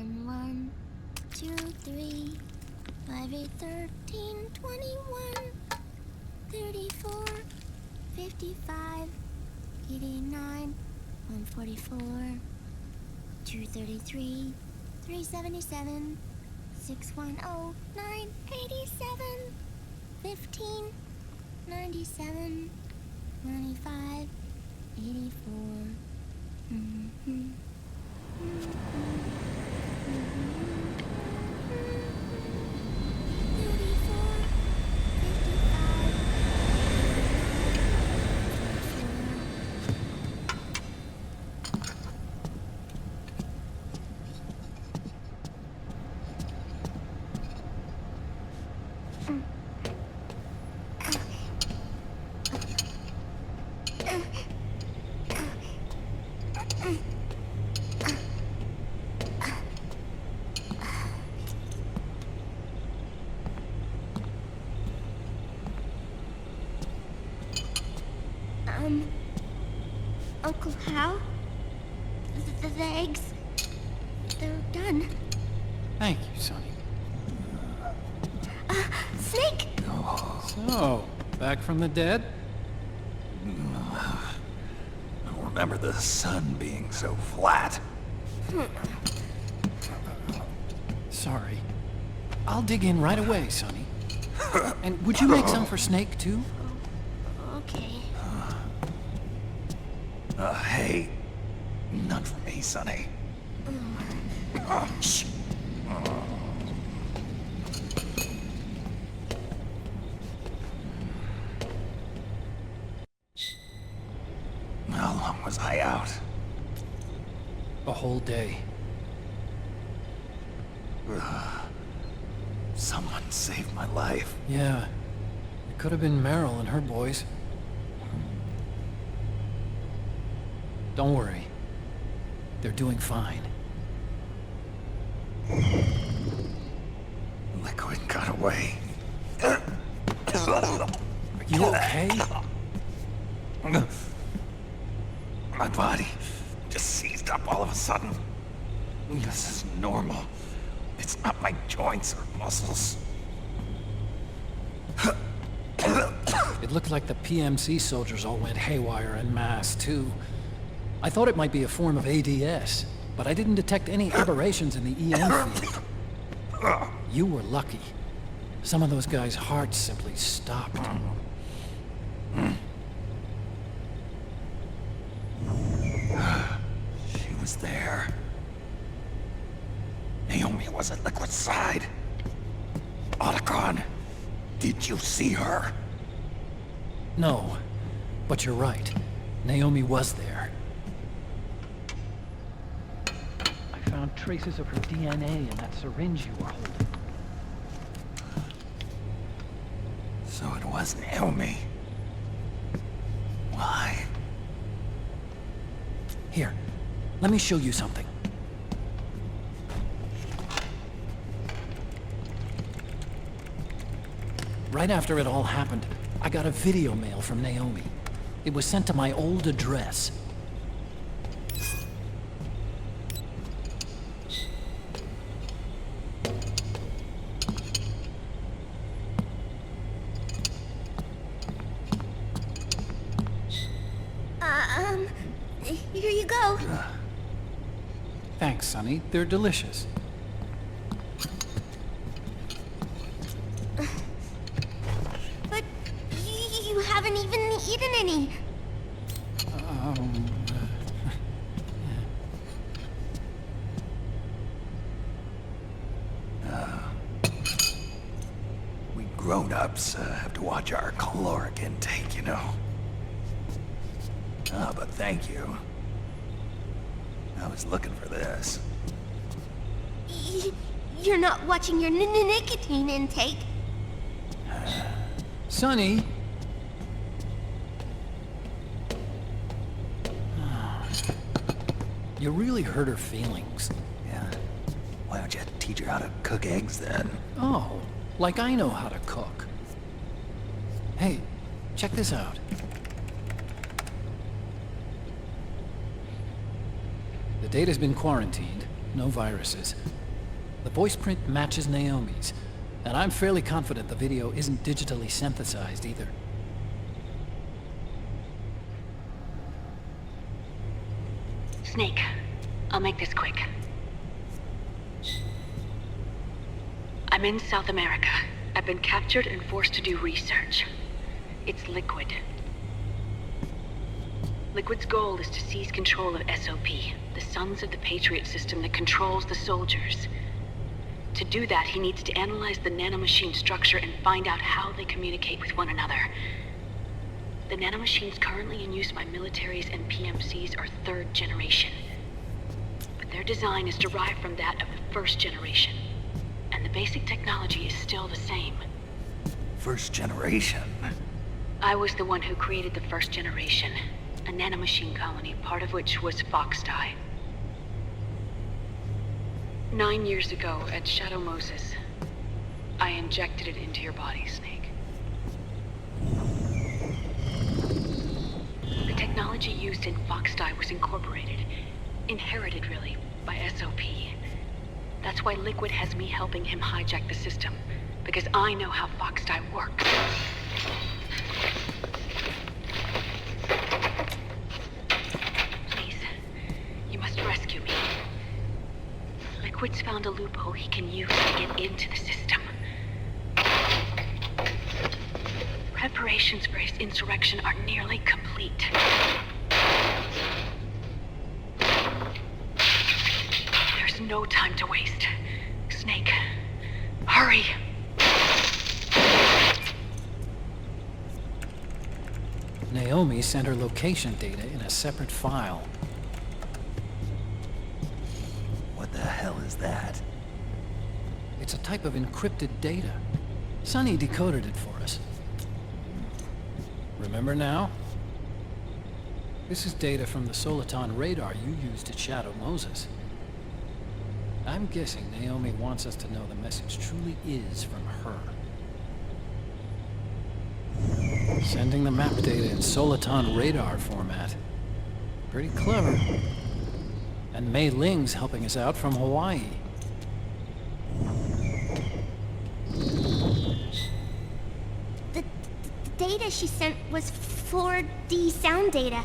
1, 2, 3, 5, 8, 13, 21, 34, 55, 89, 144, 233, 377, 610, 987, 15, 97, 95, 84. Uncle Hal? The eggs? They're done. Thank you, Sonny. Snake! So, back from the dead? I don't remember the sun being so flat. Sorry. I'll dig in right away, Sonny. And would you make some for Snake, too? Okay. Hey, none for me, Sonny. Shh. How long was I out? A whole day. Someone saved my life. Yeah. It could have been Meryl and her boys. Don't worry. They're doing fine. Liquid got away. Are you okay? My body just seized up all of a sudden. This is normal. It's not my joints or muscles. It looked like the PMC soldiers all went haywire en masse, too. I thought it might be a form of ADS, but I didn't detect any aberrations in the EM field. You were lucky. Some of those guys' hearts simply stopped. She was there. Naomi was at Liquid's side. Otacon, did you see her? No, but you're right. Naomi was there. I found traces of her DNA in that syringe you were holding. So it was Naomi. Why? Here, let me show you something. Right after it all happened, I got a video mail from Naomi. It was sent to my old address. Here you go. Thanks, Sonny. They're delicious. But you haven't even eaten any. We grown-ups have to watch our caloric intake, you know. But thank you. I was looking for this. You're not watching your nicotine intake. Sonny! You really hurt her feelings. Yeah. Why don't you teach her how to cook eggs then? Oh, like I know how to cook. Hey, check this out. The data's been quarantined. no viruses. The voice print matches Naomi's, and I'm fairly confident the video isn't digitally synthesized either. Snake, I'll make this quick. I'm in South America. I've been captured and forced to do research. It's Liquid. Liquid's goal is to seize control of SOP, the Sons of the Patriot system that controls the soldiers. To do that, he needs to analyze the nanomachine structure and find out how they communicate with one another. The nanomachines currently in use by militaries and PMCs are third generation. But their design is derived from that of the first generation. And the basic technology is still the same. First generation? I was the one who created the first generation, a nanomachine colony, part of which was Foxdie. 9 years ago, at Shadow Moses, I injected it into your body, Snake. The technology used in Foxdie was incorporated, inherited really, by SOP. That's why Liquid has me helping him hijack the system, because I know how Foxdie works. Please, you must rescue me. Liquid's found a loophole he can use to get into the system. Preparations for his insurrection are nearly complete. There's no time to waste. Snake, hurry! Naomi sent her location data in a separate file. What the hell is that? It's a type of encrypted data. Sonny decoded it for us. Remember now? This is data from the Soliton radar you used at Shadow Moses. I'm guessing Naomi wants us to know the message truly is from her. Sending the map data in Soliton radar format. Pretty clever. And Mei Ling's helping us out from Hawaii. The data she sent was 4D sound data.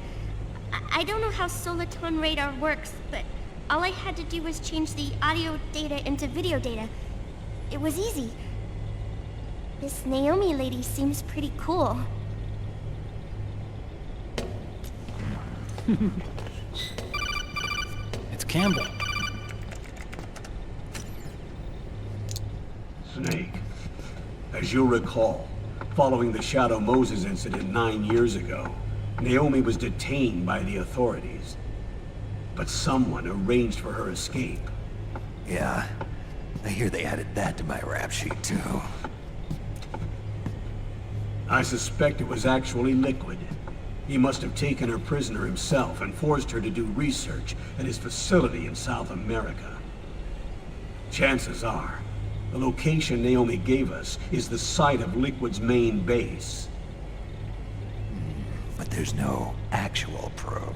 I don't know how Soliton radar works, but all I had to do was change the audio data into video data. It was easy. This Naomi lady seems pretty cool. It's Campbell. Snake, as you'll recall, following the Shadow Moses incident 9 years ago, Naomi was detained by the authorities. But someone arranged for her escape. Yeah, I hear they added that to my rap sheet too. I suspect it was actually Liquid. He must have taken her prisoner himself and forced her to do research at his facility in South America. Chances are, the location Naomi gave us is the site of Liquid's main base. But there's no actual proof.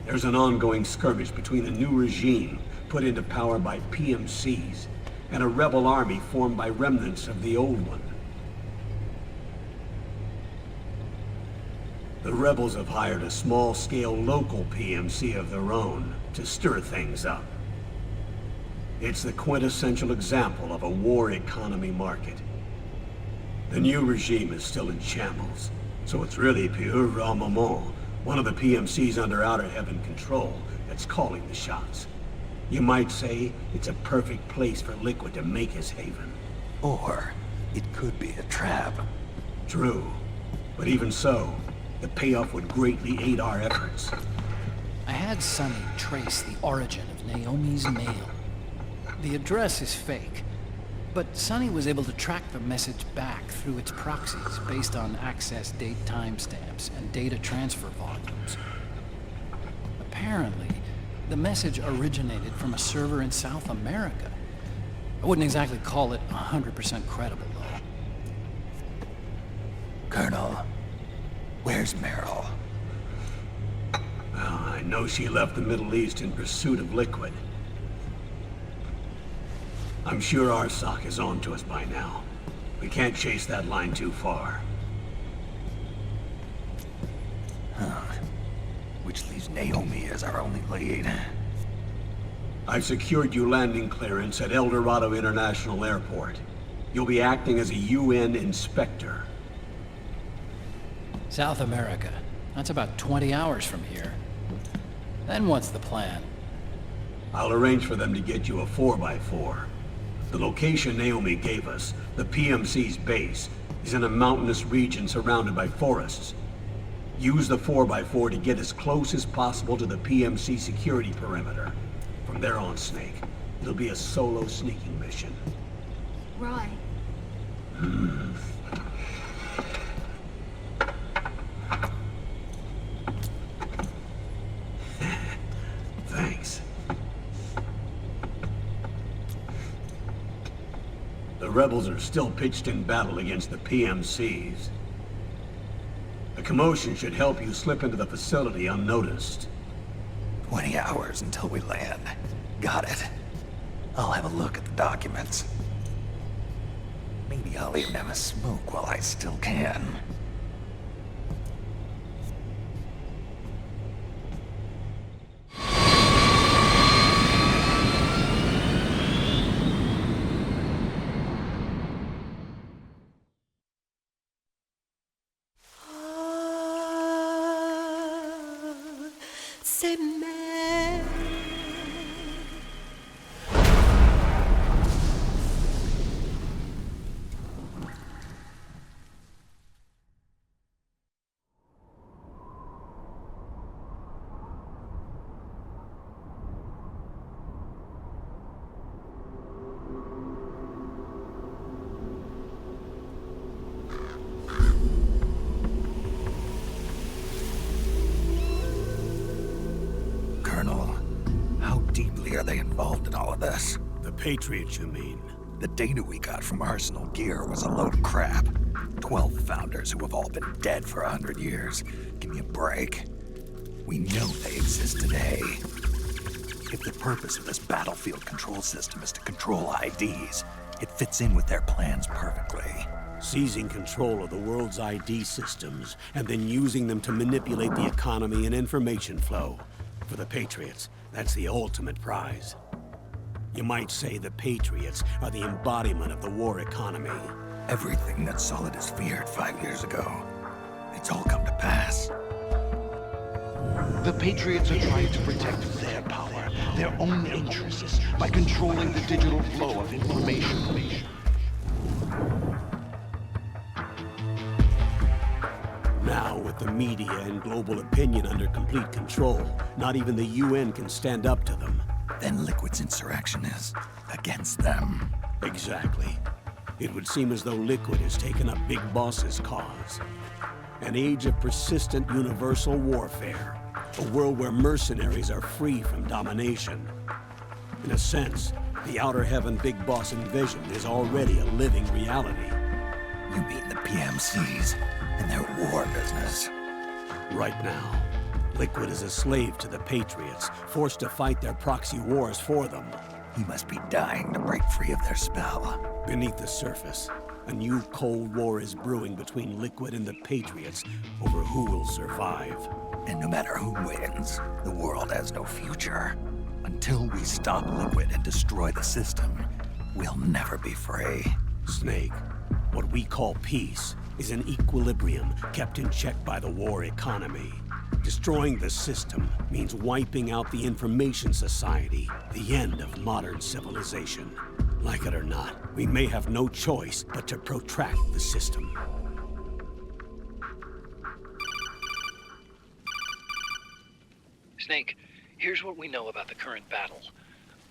There's an ongoing skirmish between a new regime put into power by PMCs and a rebel army formed by remnants of the old one. The rebels have hired a small-scale local PMC of their own to stir things up. It's the quintessential example of a war economy market. The new regime is still in shambles, so it's really pure moment, one of the PMCs under Outer Heaven control, that's calling the shots. You might say it's a perfect place for Liquid to make his haven. Or it could be a trap. True, but even so, the payoff would greatly aid our efforts. I had Sonny trace the origin of Naomi's mail. The address is fake, but Sonny was able to track the message back through its proxies based on access date timestamps and data transfer volumes. Apparently, the message originated from a server in South America. I wouldn't exactly call it 100% credible, though. Colonel, where's Meryl? Well, I know she left the Middle East in pursuit of Liquid. I'm sure our sock is on to us by now. We can't chase that line too far. Which leaves Naomi as our only lead. I've secured you landing clearance at El Dorado International Airport. You'll be acting as a UN inspector. South America. That's about 20 hours from here. Then what's the plan? I'll arrange for them to get you a 4x4. The location Naomi gave us, the PMC's base, is in a mountainous region surrounded by forests. Use the 4x4 to get as close as possible to the PMC security perimeter. From there on, Snake, it'll be a solo sneaking mission. Right. Thanks. The rebels are still pitched in battle against the PMCs. The commotion should help you slip into the facility unnoticed. 20 hours until we land. Got it. I'll have a look at the documents. Maybe I'll even have a smoke while I still can. Are they involved in all of this? The Patriots, you mean? The data we got from Arsenal Gear was a load of crap. 12 founders who have all been dead for 100 years. Give me a break. We know they exist today. If the purpose of this battlefield control system is to control IDs, it fits in with their plans perfectly. Seizing control of the world's ID systems, and then using them to manipulate the economy and information flow. For the Patriots, that's the ultimate prize. You might say the Patriots are the embodiment of the war economy. Everything that Solidus feared 5 years ago, it's all come to pass. The Patriots are trying to protect their power, their own interests, by controlling the digital flow of information. Now, with the media and global opinion under complete control, not even the UN can stand up to them. Then Liquid's insurrection is against them. Exactly. It would seem as though Liquid has taken up Big Boss's cause. An age of persistent universal warfare. A world where mercenaries are free from domination. In a sense, the Outer Heaven Big Boss envision is already a living reality. You mean the PMCs and their war business? Right now, Liquid is a slave to the Patriots, forced to fight their proxy wars for them. He must be dying to break free of their spell. Beneath the surface, a new Cold War is brewing between Liquid and the Patriots over who will survive. And no matter who wins, the world has no future. Until we stop Liquid and destroy the system, we'll never be free. Snake, what we call peace is an equilibrium kept in check by the war economy. Destroying the system means wiping out the information society, the end of modern civilization. Like it or not, we may have no choice but to protract the system. Snake, here's what we know about the current battle.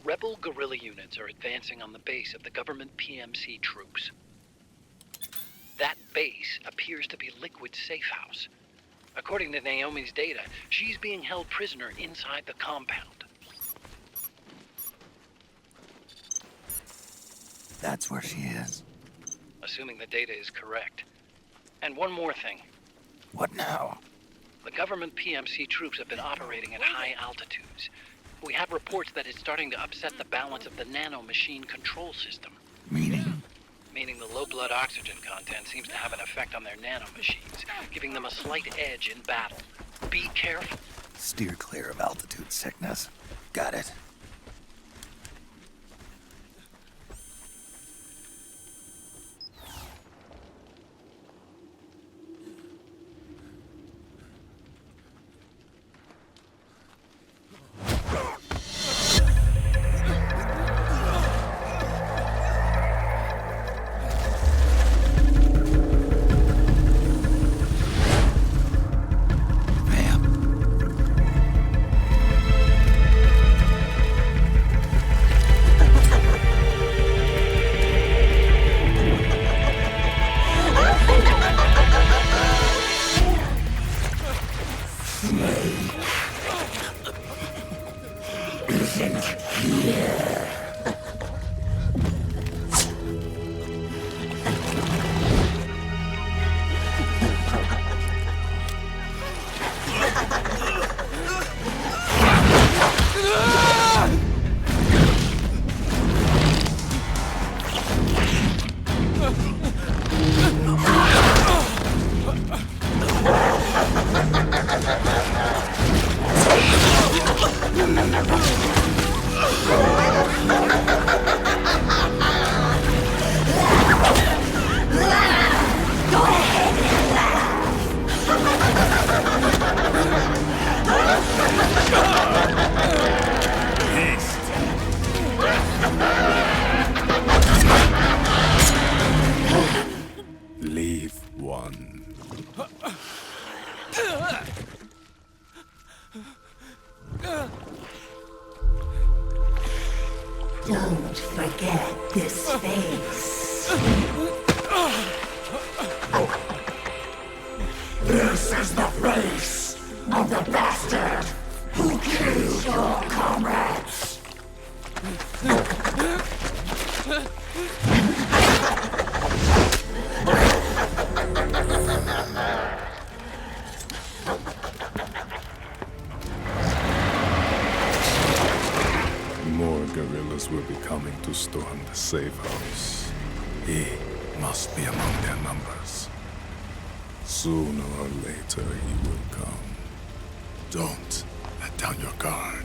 Rebel guerrilla units are advancing on the base of the government PMC troops. That base appears to be Liquid's safe house. According to Naomi's data, she's being held prisoner inside the compound. That's where she is. Assuming the data is correct. And one more thing. What now? The government PMC troops have been operating at high altitudes. We have reports that it's starting to upset the balance of the nanomachine control system. Meaning? Meaning the low blood oxygen content seems to have an effect on their nanomachines, giving them a slight edge in battle. Be careful. Steer clear of altitude sickness. Got it. Leave one. Don't forget this face. This is the face of the bastard who killed your comrades. More guerrillas will be coming to storm the safe house. He must be among their numbers. Sooner or later he will come. Don't let down your guard.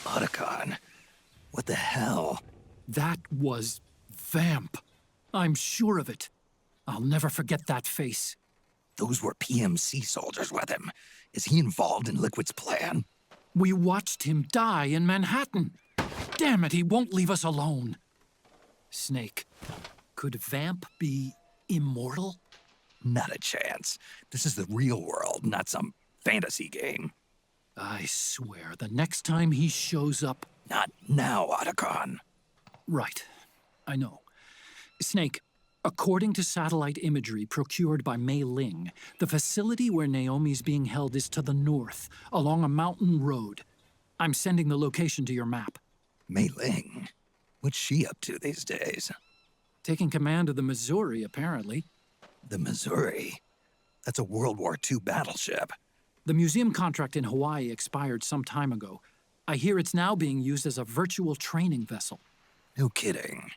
Otacon, what the hell? That was Vamp. I'm sure of it. I'll never forget that face. Those were PMC soldiers with him. Is he involved in Liquid's plan? We watched him die in Manhattan. Damn it, he won't leave us alone. Snake, could Vamp be immortal? Not a chance. This is the real world, not some fantasy game. I swear, the next time he shows up... Not now, Otacon. Right. I know. Snake, according to satellite imagery procured by Mei Ling, the facility where Naomi's being held is to the north, along a mountain road. I'm sending the location to your map. Mei Ling? What's she up to these days? Taking command of the Missouri, apparently. The Missouri? That's a World War II battleship. The museum contract in Hawaii expired some time ago. I hear it's now being used as a virtual training vessel. No kidding.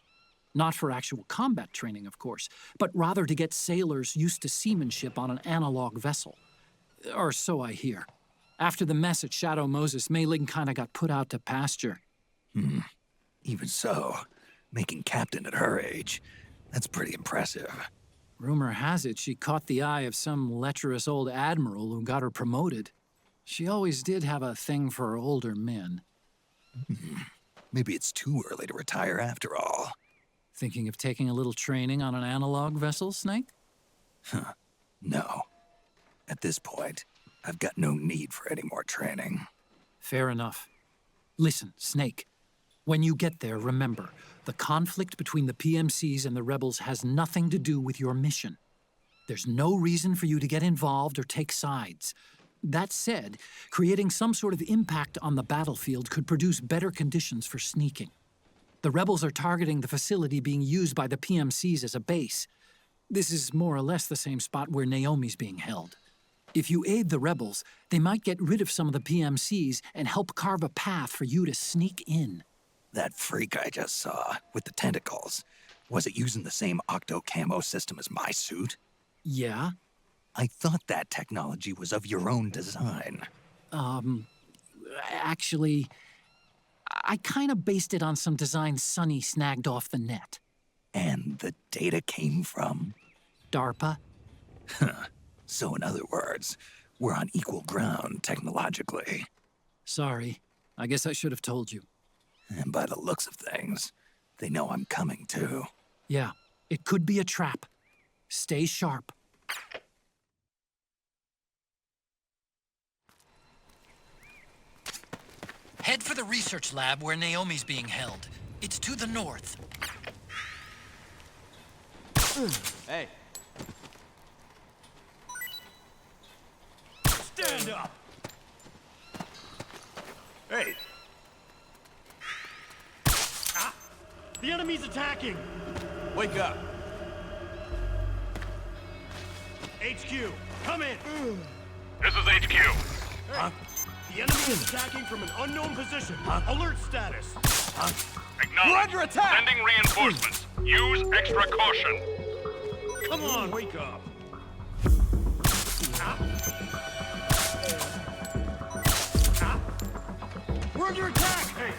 Not for actual combat training, of course, but rather to get sailors used to seamanship on an analog vessel. Or so I hear. After the mess at Shadow Moses, Mei Ling kinda got put out to pasture. Even so, making captain at her age, that's pretty impressive. Rumor has it she caught the eye of some lecherous old admiral who got her promoted. She always did have a thing for older men. Maybe it's too early to retire after all. Thinking of taking a little training on an analog vessel, Snake? No. At this point, I've got no need for any more training. Fair enough. Listen, Snake. When you get there, remember, the conflict between the PMCs and the rebels has nothing to do with your mission. There's no reason for you to get involved or take sides. That said, creating some sort of impact on the battlefield could produce better conditions for sneaking. The rebels are targeting the facility being used by the PMCs as a base. This is more or less the same spot where Naomi's being held. If you aid the rebels, they might get rid of some of the PMCs and help carve a path for you to sneak in. That freak I just saw, with the tentacles, was it using the same octo-camo system as my suit? Yeah? I thought that technology was of your own design. Actually, I kind of based it on some designs Sonny snagged off the net. And the data came from? DARPA? So in other words, we're on equal ground technologically. Sorry. I guess I should have told you. And by the looks of things, they know I'm coming too. Yeah, it could be a trap. Stay sharp. Head for the research lab where Naomi's being held. It's to the north. Hey. Stand up! Hey! Ah! The enemy's attacking! Wake up. HQ, come in! This is HQ. Huh? The enemy is attacking from an unknown position. Alert status. Acknowledged. We're under attack! Sending reinforcements. Use extra caution. Come on, wake up! Ah. Ah. We're under attack! Hey!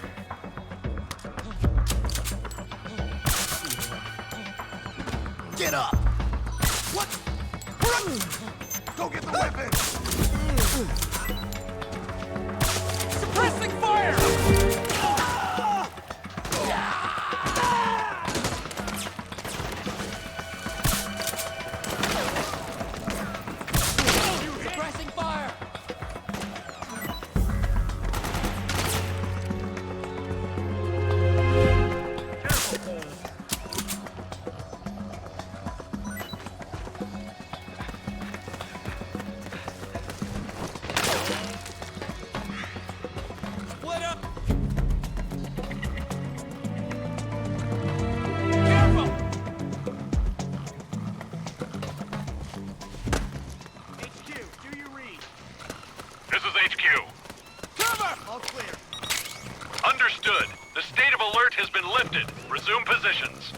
Get up! What? Run! Go get the weapon! Suppressing fire! Suppressing fire! Split up! Careful! HQ, do you read? This is HQ. Cover! All clear. Understood. The state of alert has been lifted. Resume positions.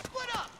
Split up!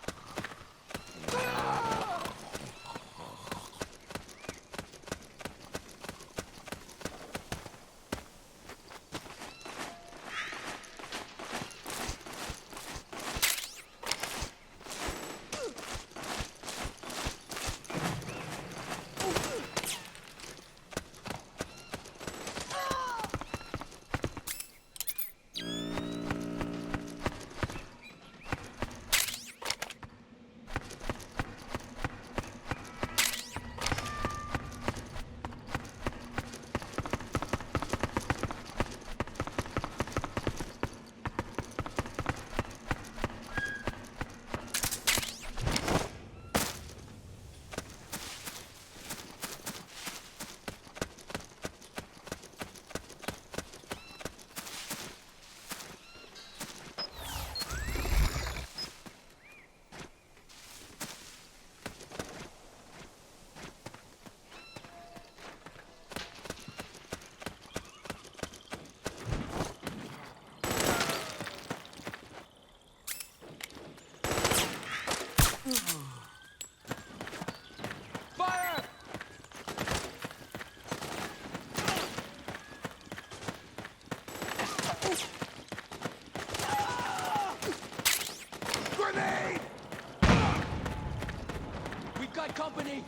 company!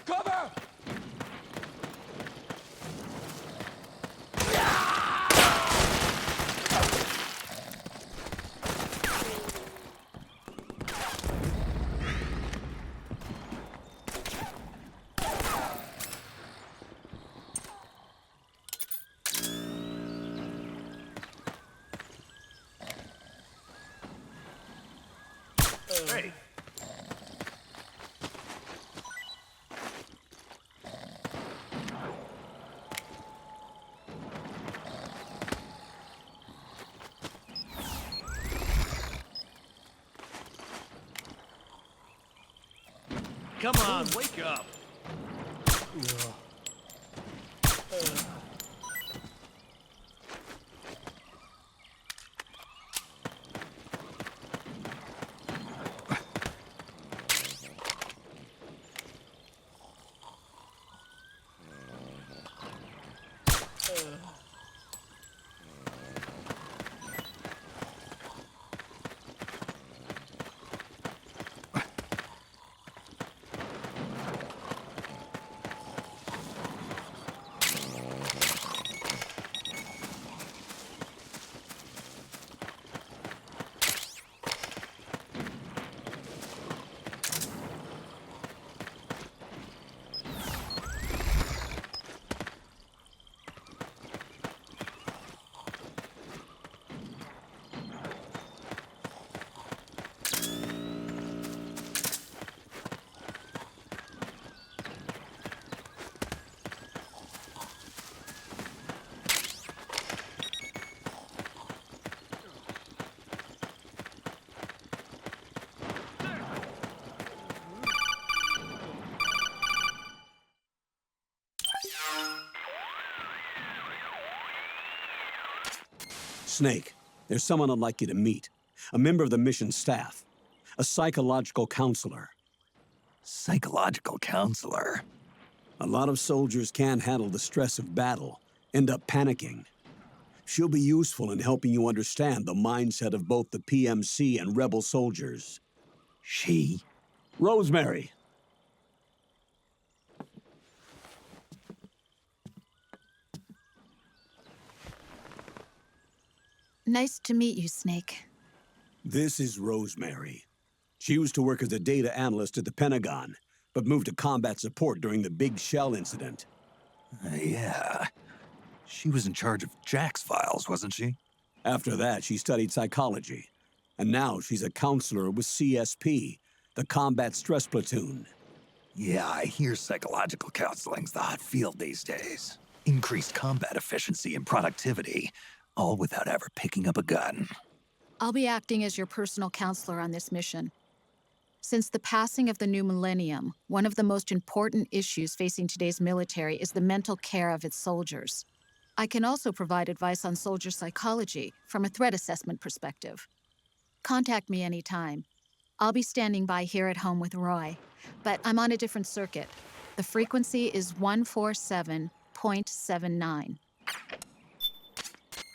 Cover! Hey! Come on, wake up! Snake, there's someone I'd like you to meet. A member of the mission staff. A psychological counselor. Psychological counselor? A lot of soldiers can't handle the stress of battle, end up panicking. She'll be useful in helping you understand the mindset of both the PMC and rebel soldiers. She? Rosemary. Nice to meet you, Snake. This is Rosemary. She used to work as a data analyst at the Pentagon, but moved to combat support during the Big Shell incident. Yeah. She was in charge of Jack's files, wasn't she? After that, she studied psychology. And now she's a counselor with CSP, the Combat Stress Platoon. Yeah, I hear psychological counseling's the hot field these days. Increased combat efficiency and productivity, all without ever picking up a gun. I'll be acting as your personal counselor on this mission. Since the passing of the new millennium, one of the most important issues facing today's military is the mental care of its soldiers. I can also provide advice on soldier psychology from a threat assessment perspective. Contact me anytime. I'll be standing by here at home with Roy, but I'm on a different circuit. The frequency is 147.79.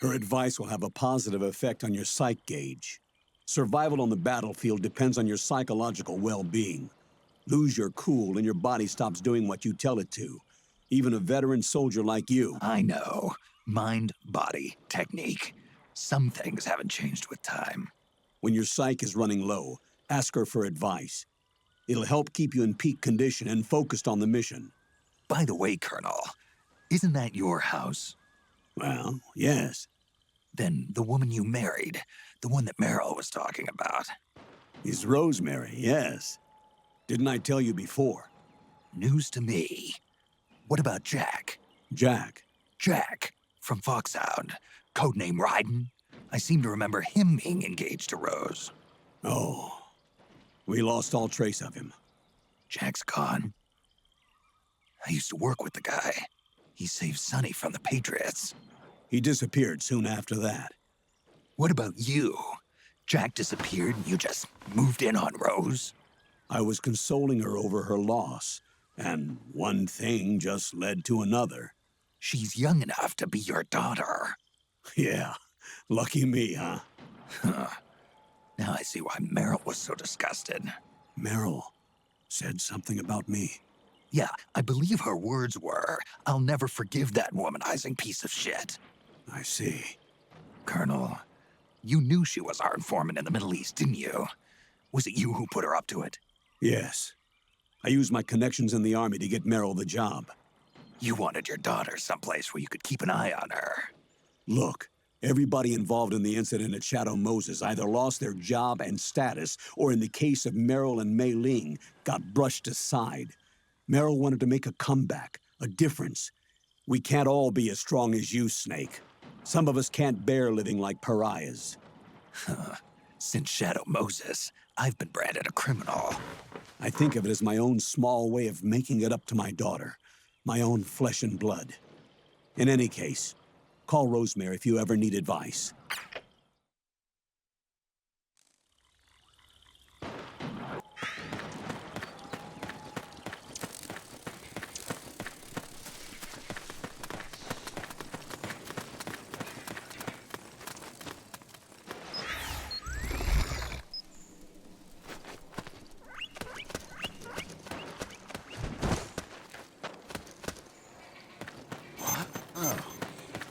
Her advice will have a positive effect on your psych gauge. Survival on the battlefield depends on your psychological well-being. Lose your cool and your body stops doing what you tell it to. Even a veteran soldier like you. I know. Mind, body, technique. Some things haven't changed with time. When your psyche is running low, ask her for advice. It'll help keep you in peak condition and focused on the mission. By the way, Colonel, isn't that your house? Well, yes. Then the woman you married, the one that Meryl was talking about. Is Rosemary, yes. Didn't I tell you before? News to me. What about Jack? Jack? Jack, from Foxhound. Codename Ryden. I seem to remember him being engaged to Rose. Oh. We lost all trace of him. Jack's gone. I used to work with the guy. He saved Sonny from the Patriots. He disappeared soon after that. What about you? Jack disappeared and you just moved in on Rose? I was consoling her over her loss, and one thing just led to another. She's young enough to be your daughter. Yeah, lucky me, huh? Now I see why Meryl was so disgusted. Meryl said something about me. Yeah, I believe her words were, "I'll never forgive that womanizing piece of shit." I see. Colonel, you knew she was our informant in the Middle East, didn't you? Was it you who put her up to it? Yes. I used my connections in the army to get Meryl the job. You wanted your daughter someplace where you could keep an eye on her. Look, everybody involved in the incident at Shadow Moses either lost their job and status, or in the case of Meryl and Mei Ling, got brushed aside. Meryl wanted to make a comeback, a difference. We can't all be as strong as you, Snake. Some of us can't bear living like pariahs. Since Shadow Moses, I've been branded a criminal. I think of it as my own small way of making it up to my daughter. My own flesh and blood. In any case, call Rosemary if you ever need advice.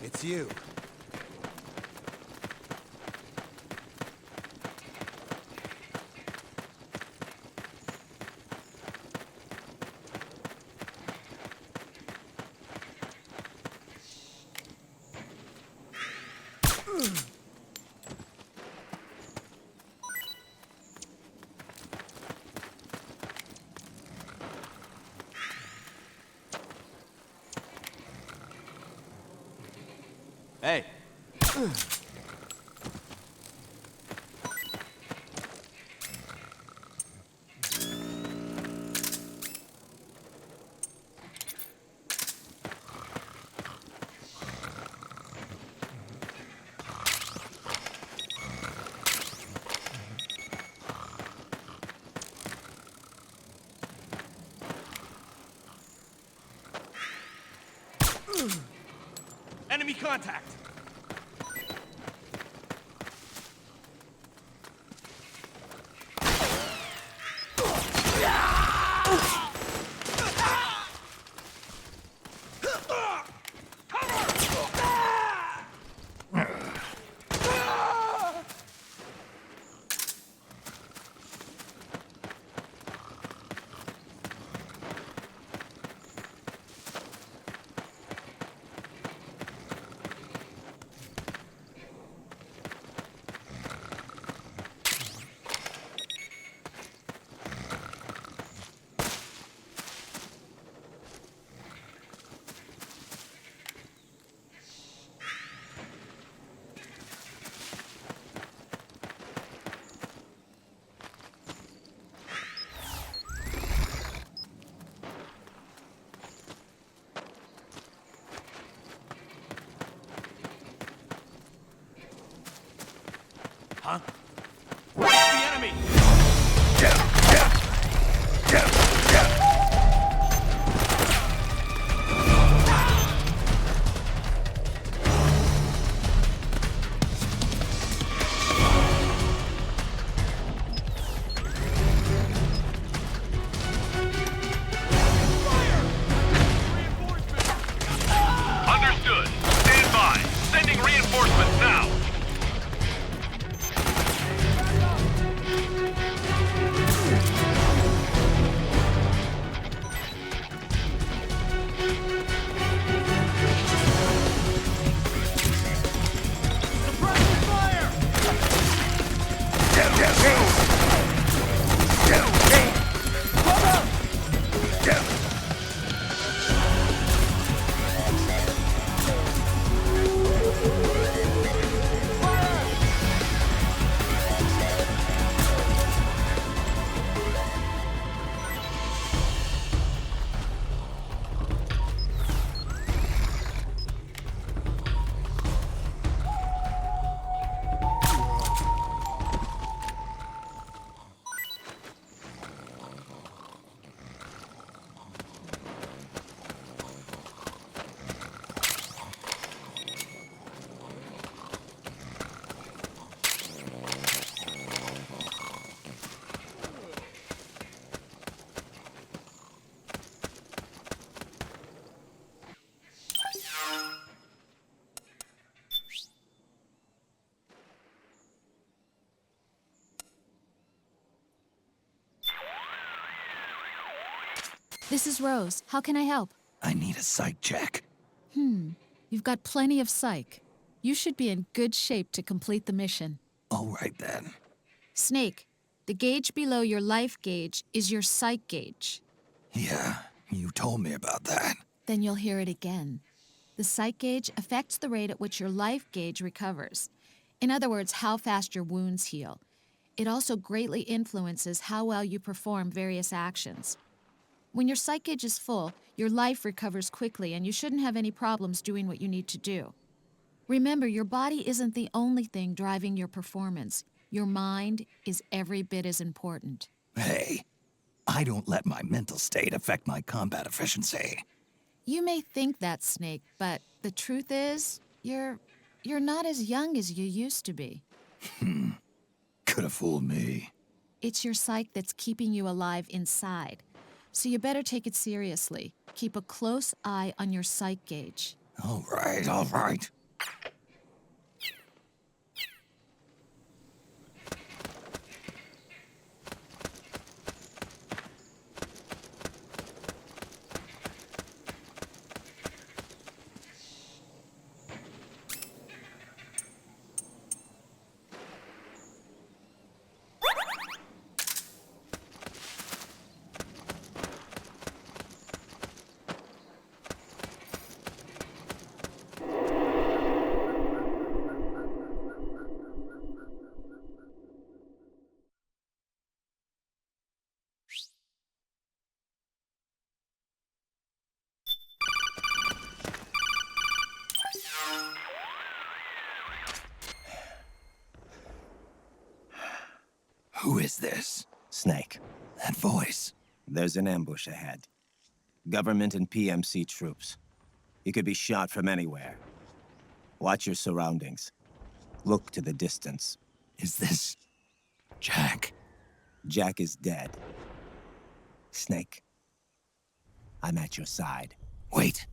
It's you. Hey. Enemy contact! Huh? Where's the enemy? Understood. Stand by. Sending reinforcements now. This is Rose. How can I help? I need a psych check. You've got plenty of psych. You should be in good shape to complete the mission. All right then. Snake, the gauge below your life gauge is your psych gauge. Yeah, you told me about that. Then you'll hear it again. The psych gauge affects the rate at which your life gauge recovers. In other words, how fast your wounds heal. It also greatly influences how well you perform various actions. When your psych gauge is full, your life recovers quickly and you shouldn't have any problems doing what you need to do. Remember, your body isn't the only thing driving your performance. Your mind is every bit as important. Hey, I don't let my mental state affect my combat efficiency. You may think that, Snake, but the truth is, you're not as young as you used to be. Could have fooled me. It's your psyche that's keeping you alive inside. So you better take it seriously. Keep a close eye on your psych gauge. All right, all right. Who is this? Snake. That voice. There's an ambush ahead. Government and PMC troops. You could be shot from anywhere. Watch your surroundings. Look to the distance. Is this Jack? Jack is dead. Snake, I'm at your side. Wait.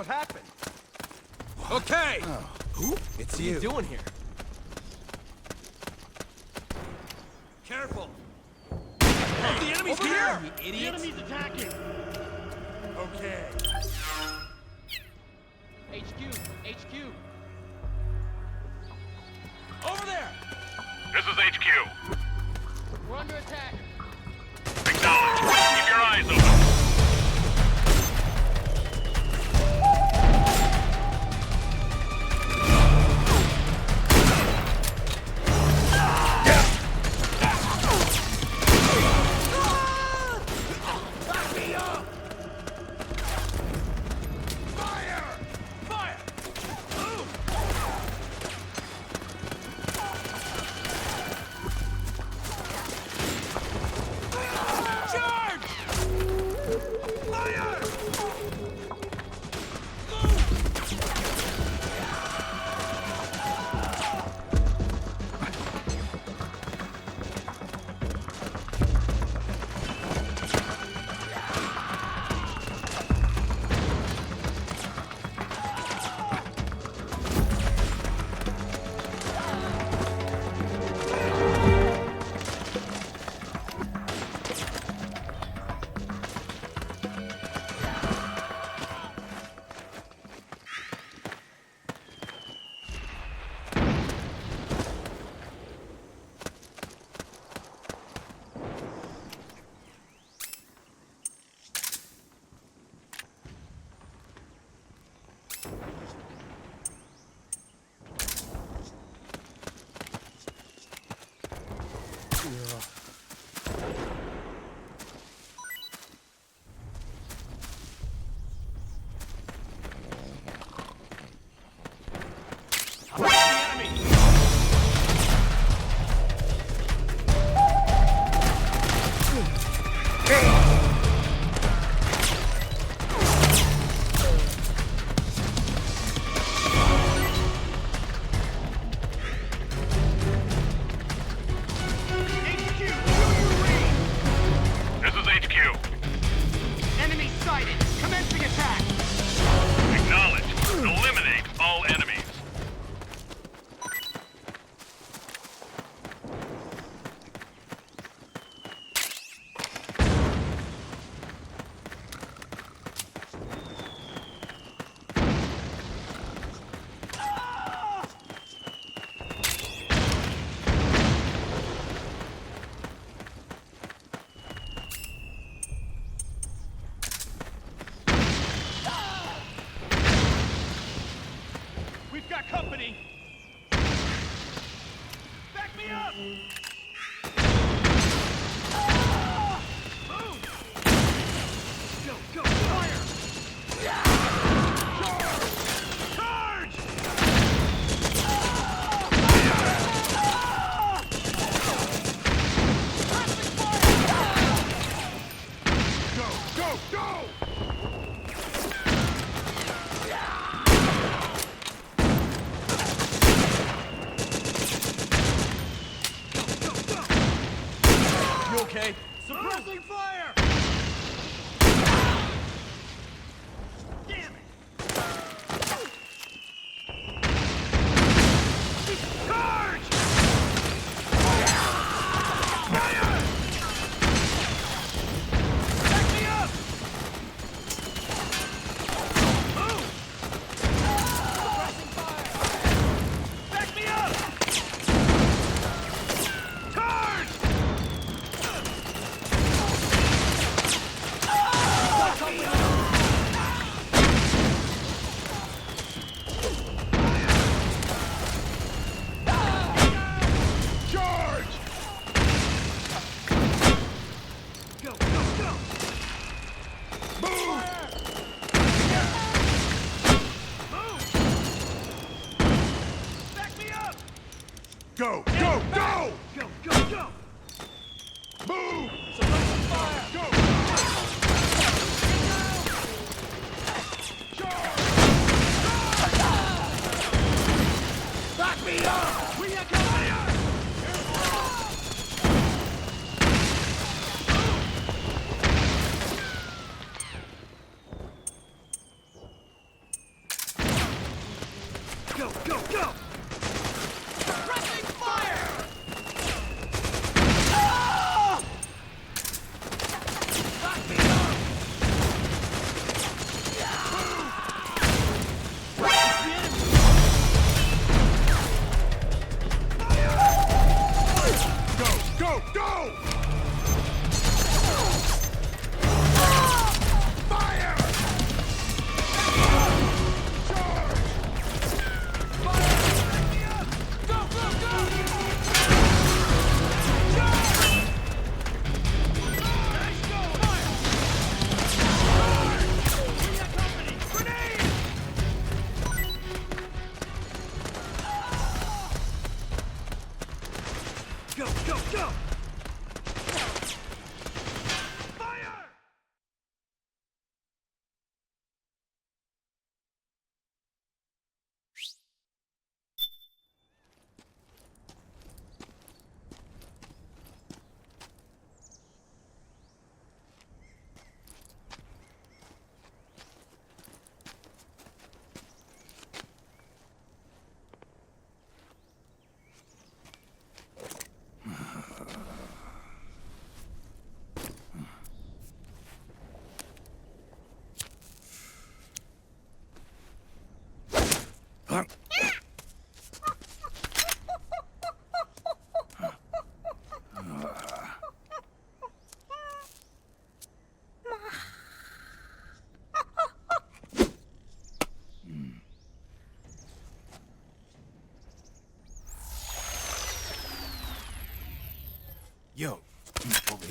What happened? Okay! Who? It's you. What are you doing here? Careful! Hey, the enemy's over here! You The idiots! enemy's attacking! Okay. HQ! Over there! This is HQ. We're under attack! Acknowledge. Keep your eyes open. Company! Back me up! Move! Go, fire! Charge! Go! Okay. Suppressing fire! Damn it! Charge! Fire! Back me up! Move! Suppressing fire! Back me up! Charge!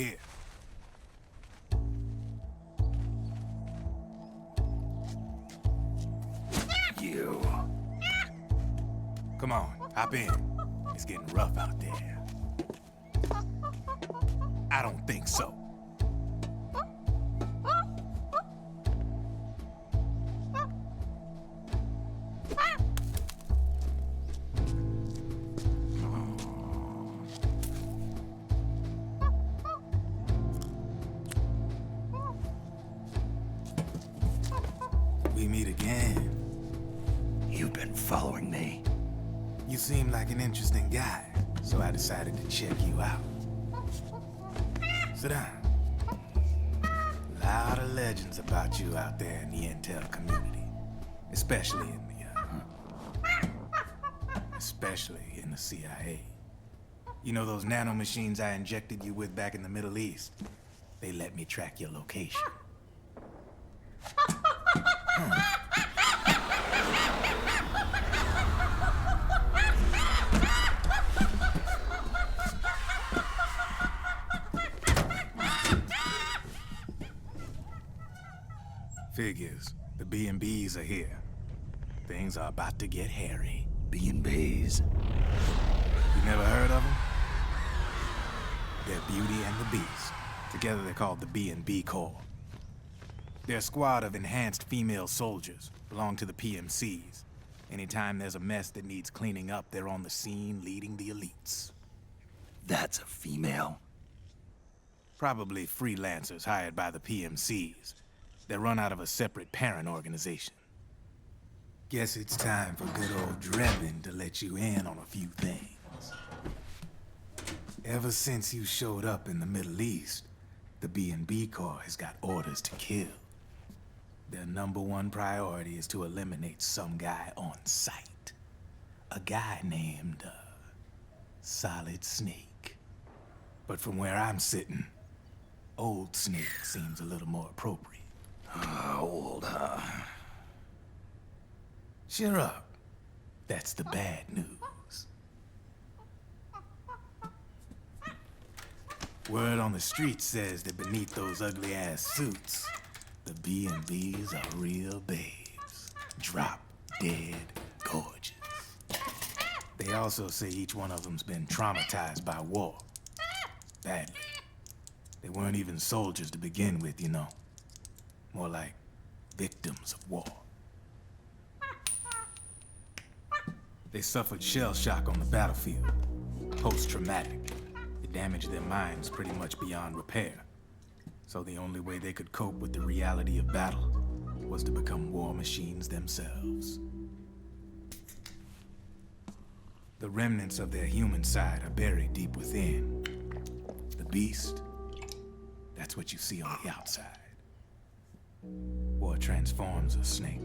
here. You. Come on, hop in. It's getting rough out there. I don't think so. We meet again. You've been following me. You seem like an interesting guy, so I decided to check you out. Sit down. A lot of legends about you out there in the intel community, especially in the CIA. You know those nanomachines I injected you with back in the Middle East? They let me track your location. Figures. The B&Bs are here. Things are about to get hairy. B&Bs. You never heard of them? They're Beauty and the Beast. Together they're called the B&B Corps. They're a squad of enhanced female soldiers, belong to the PMCs. Anytime there's a mess that needs cleaning up, they're on the scene leading the elites. That's a female? Probably freelancers hired by the PMCs. They run out of a separate parent organization. Guess it's time for good old Drebin to let you in on a few things. Ever since you showed up in the Middle East, the B&B Corps has got orders to kill. Their #1 priority is to eliminate some guy on sight. A guy named, Solid Snake. But from where I'm sitting, Old Snake seems a little more appropriate. Old, huh? Cheer up. That's the bad news. Word on the street says that beneath those ugly-ass suits, the B&Bs are real babes. Drop dead gorgeous. They also say each one of them's been traumatized by war. Badly. They weren't even soldiers to begin with, you know. More like victims of war. They suffered shell shock on the battlefield. Post-traumatic. It damaged their minds pretty much beyond repair. So the only way they could cope with the reality of battle was to become war machines themselves. The remnants of their human side are buried deep within. The beast, that's what you see on the outside. War transforms a snake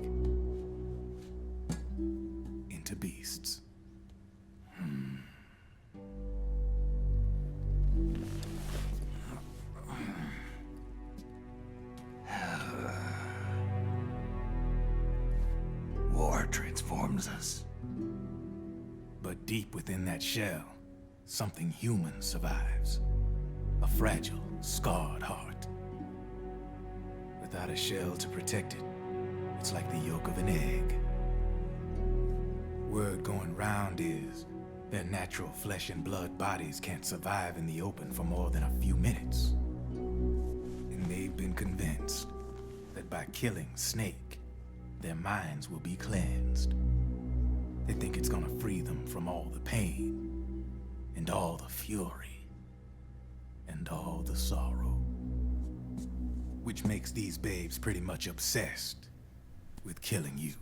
into beasts. War transforms us. But deep within that shell, something human survives. A fragile, scarred heart. Without a shell to protect it, it's like the yolk of an egg. Word going round is their natural flesh and blood bodies can't survive in the open for more than a few minutes. And they've been convinced that by killing Snake, their minds will be cleansed. They think it's gonna free them from all the pain, and all the fury, and all the sorrow. Which makes these babes pretty much obsessed with killing you.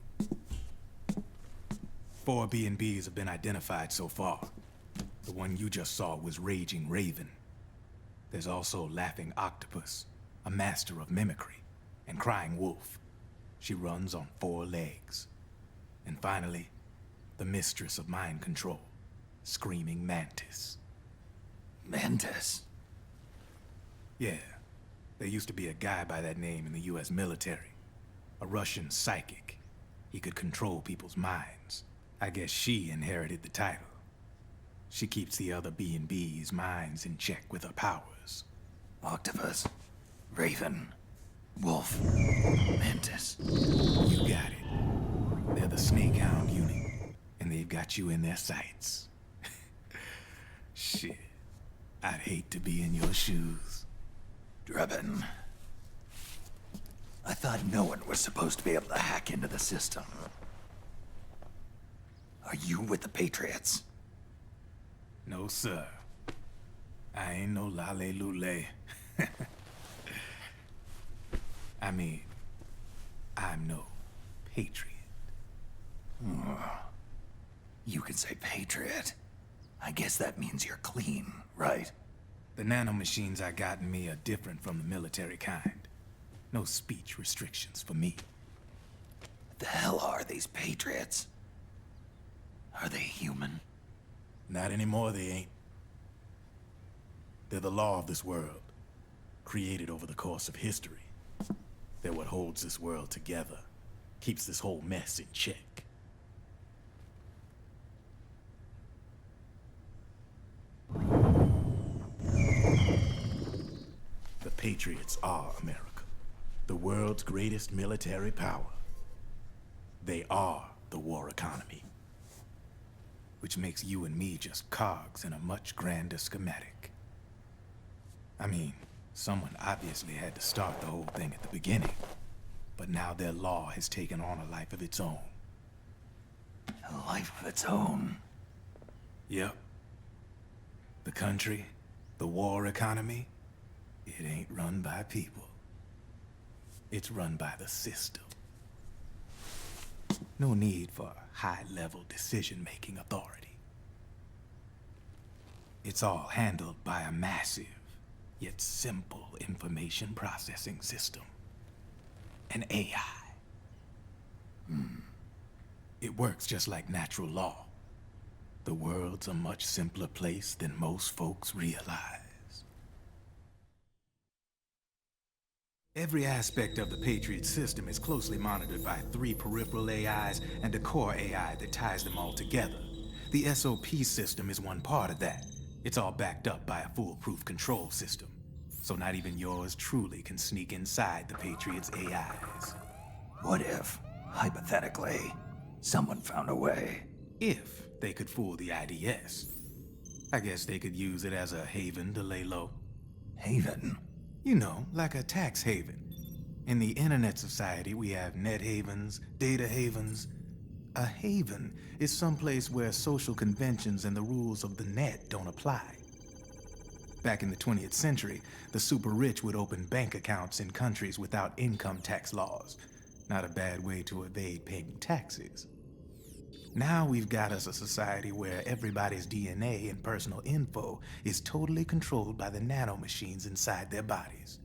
4 B&Bs have been identified so far. The one you just saw was Raging Raven. There's also Laughing Octopus, a master of mimicry, and Crying Wolf. She runs on 4 legs. And finally, the mistress of mind control, Screaming Mantis. Mantis? Yeah. There used to be a guy by that name in the US military. A Russian psychic. He could control people's minds. I guess she inherited the title. She keeps the other B&B's minds in check with her powers. Octopus, Raven, Wolf, Mantis. You got it. They're the Snakehound unit, and they've got you in their sights. Shit. I'd hate to be in your shoes. Drebin. I thought no one was supposed to be able to hack into the system. Are you with the Patriots? No, sir. I ain't no lale-lule. I mean, I'm no patriot. You can say patriot. I guess that means you're clean, right? The nanomachines I got in me are different from the military kind. No speech restrictions for me. What the hell are these Patriots? Are they human? Not anymore, they ain't. They're the law of this world, created over the course of history. They're what holds this world together, keeps this whole mess in check. The Patriots are America, the world's greatest military power. They are the war economy, which makes you and me just cogs in a much grander schematic. I mean, someone obviously had to start the whole thing at the beginning, but now their law has taken on a life of its own. A life of its own? Yep. The country, the war economy, it ain't run by people. It's run by the system. No need for high-level decision-making authority. It's all handled by a massive, yet simple information processing system. An AI. It works just like natural law. The world's a much simpler place than most folks realize. Every aspect of the Patriot system is closely monitored by 3 peripheral AIs and a core AI that ties them all together. The SOP system is one part of that. It's all backed up by a foolproof control system. So not even yours truly can sneak inside the Patriots' AIs. What if, hypothetically, someone found a way? If they could fool the IDS. I guess they could use it as a haven to lay low. Haven? You know, like a tax haven. In the internet society, we have net havens, data havens. A haven is someplace where social conventions and the rules of the net don't apply. Back in the 20th century, the super rich would open bank accounts in countries without income tax laws. Not a bad way to evade paying taxes. Now we've got us a society where everybody's DNA and personal info is totally controlled by the nanomachines inside their bodies.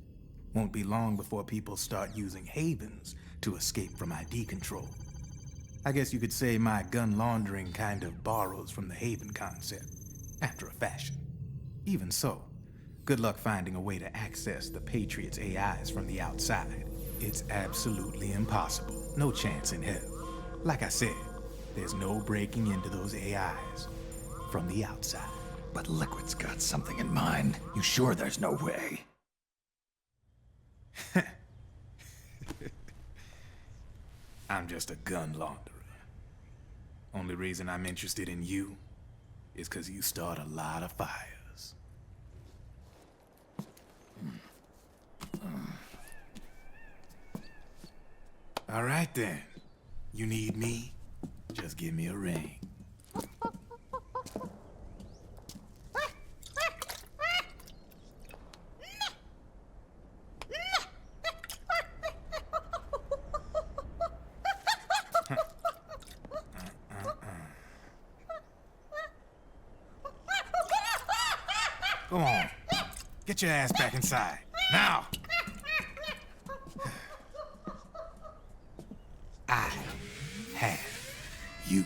Won't be long before people start using havens to escape from ID control. I guess you could say my gun laundering kind of borrows from the haven concept, after a fashion. Even so, good luck finding a way to access the Patriots' AIs from the outside. It's absolutely impossible. No chance in hell. Like I said, there's no breaking into those AIs from the outside. But Liquid's got something in mind. You sure there's no way? I'm just a gun launderer. Only reason I'm interested in you is because you start a lot of fires. All right then. You need me? Just give me a ring. Go on. Get your ass back inside. Now! I have you.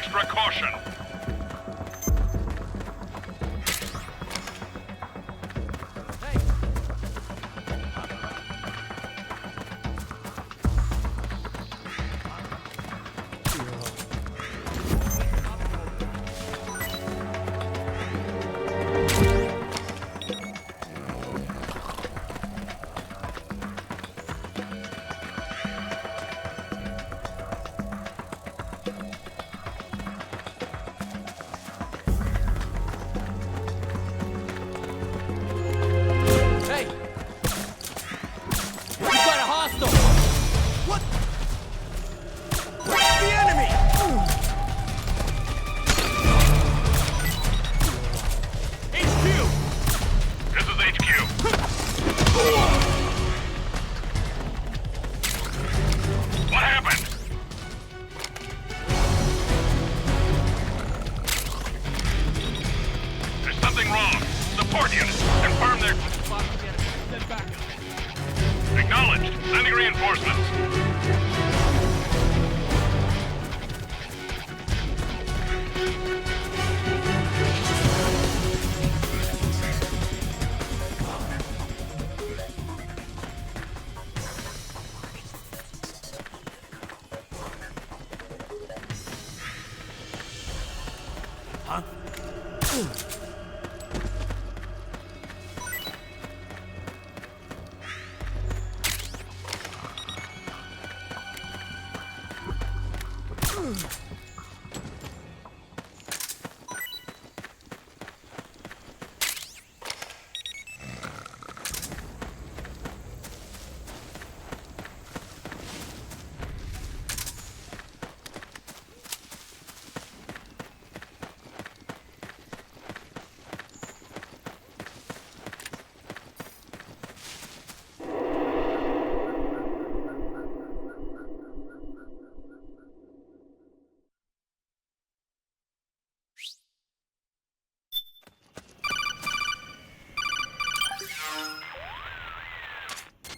extra caution. Acknowledged. Sending reinforcements.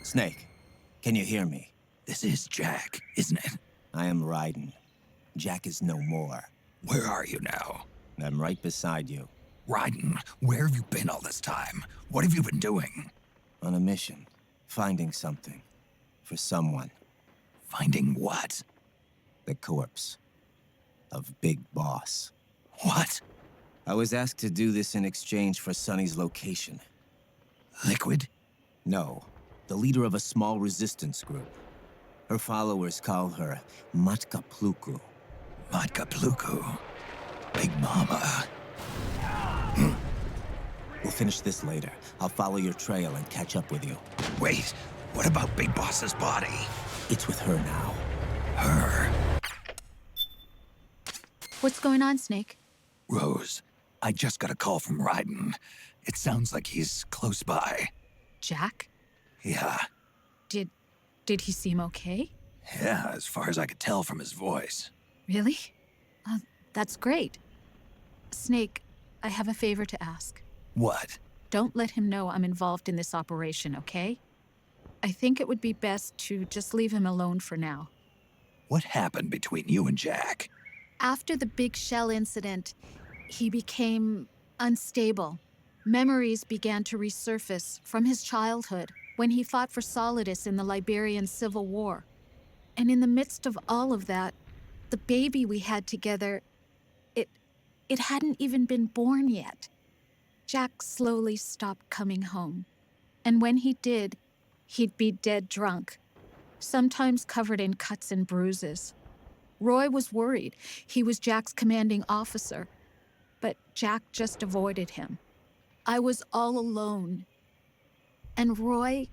Snake, can you hear me? This is Jack, isn't it? I am Raiden. Jack is no more. Where are you now? I'm right beside you. Raiden, where have you been all this time? What have you been doing? On a mission. Finding something. For someone. Finding what? The corpse. Of Big Boss. What? I was asked to do this in exchange for Sonny's location. Liquid? No. The leader of a small resistance group. Her followers call her Matka Pluku. Matka Pluku? Big Mama. We'll finish this later. I'll follow your trail and catch up with you. Wait, what about Big Boss's body? It's with her now. Her? What's going on, Snake? Rose, I just got a call from Raiden. It sounds like he's close by. Jack? Yeah. Did he seem okay? Yeah, as far as I could tell from his voice. Really? That's great. Snake, I have a favor to ask. What? Don't let him know I'm involved in this operation, okay? I think it would be best to just leave him alone for now. What happened between you and Jack? After the Big Shell incident, he became unstable. Memories began to resurface from his childhood when he fought for Solidus in the Liberian Civil War. And in the midst of all of that, the baby we had together, it hadn't even been born yet. Jack slowly stopped coming home. And when he did, he'd be dead drunk, sometimes covered in cuts and bruises. Roy was worried. He was Jack's commanding officer, but Jack just avoided him. I was all alone. And Roy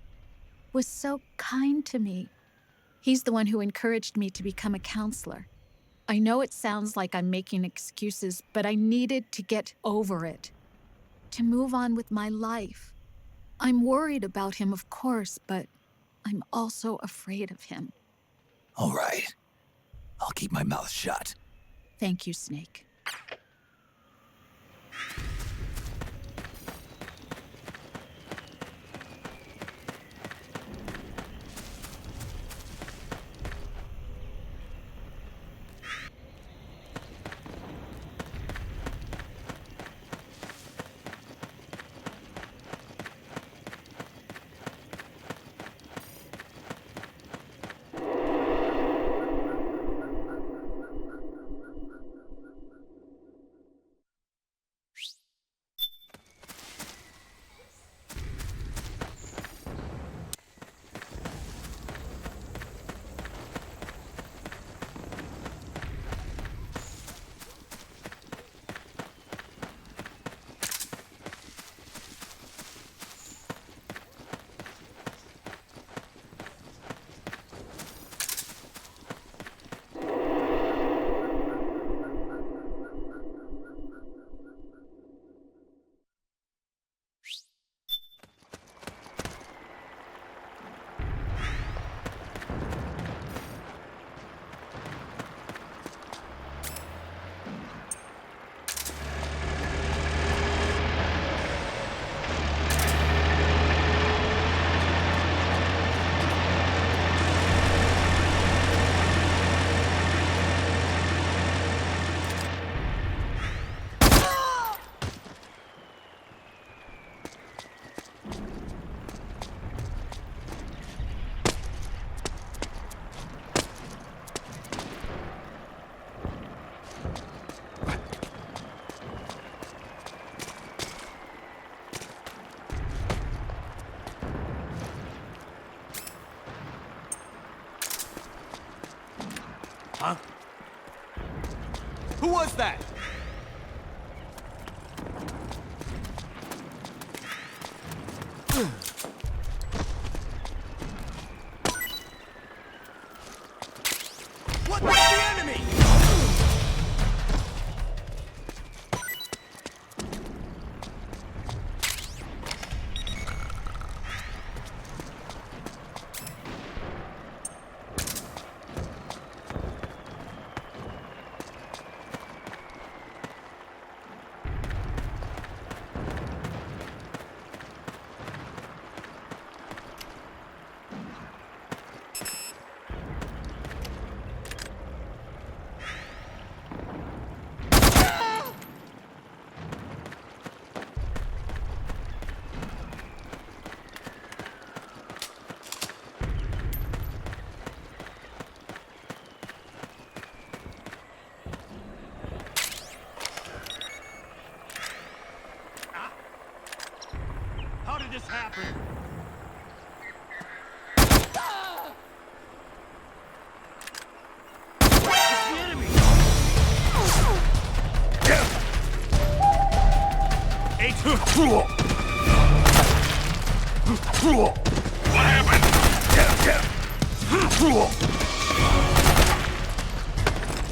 was so kind to me. He's the one who encouraged me to become a counselor. I know it sounds like I'm making excuses, but I needed to get over it, to move on with my life. I'm worried about him, of course, but I'm also afraid of him. All right. I'll keep my mouth shut. Thank you, Snake. Huh? Who was that? What was the enemy? How did this happen? It's the enemy! What happened?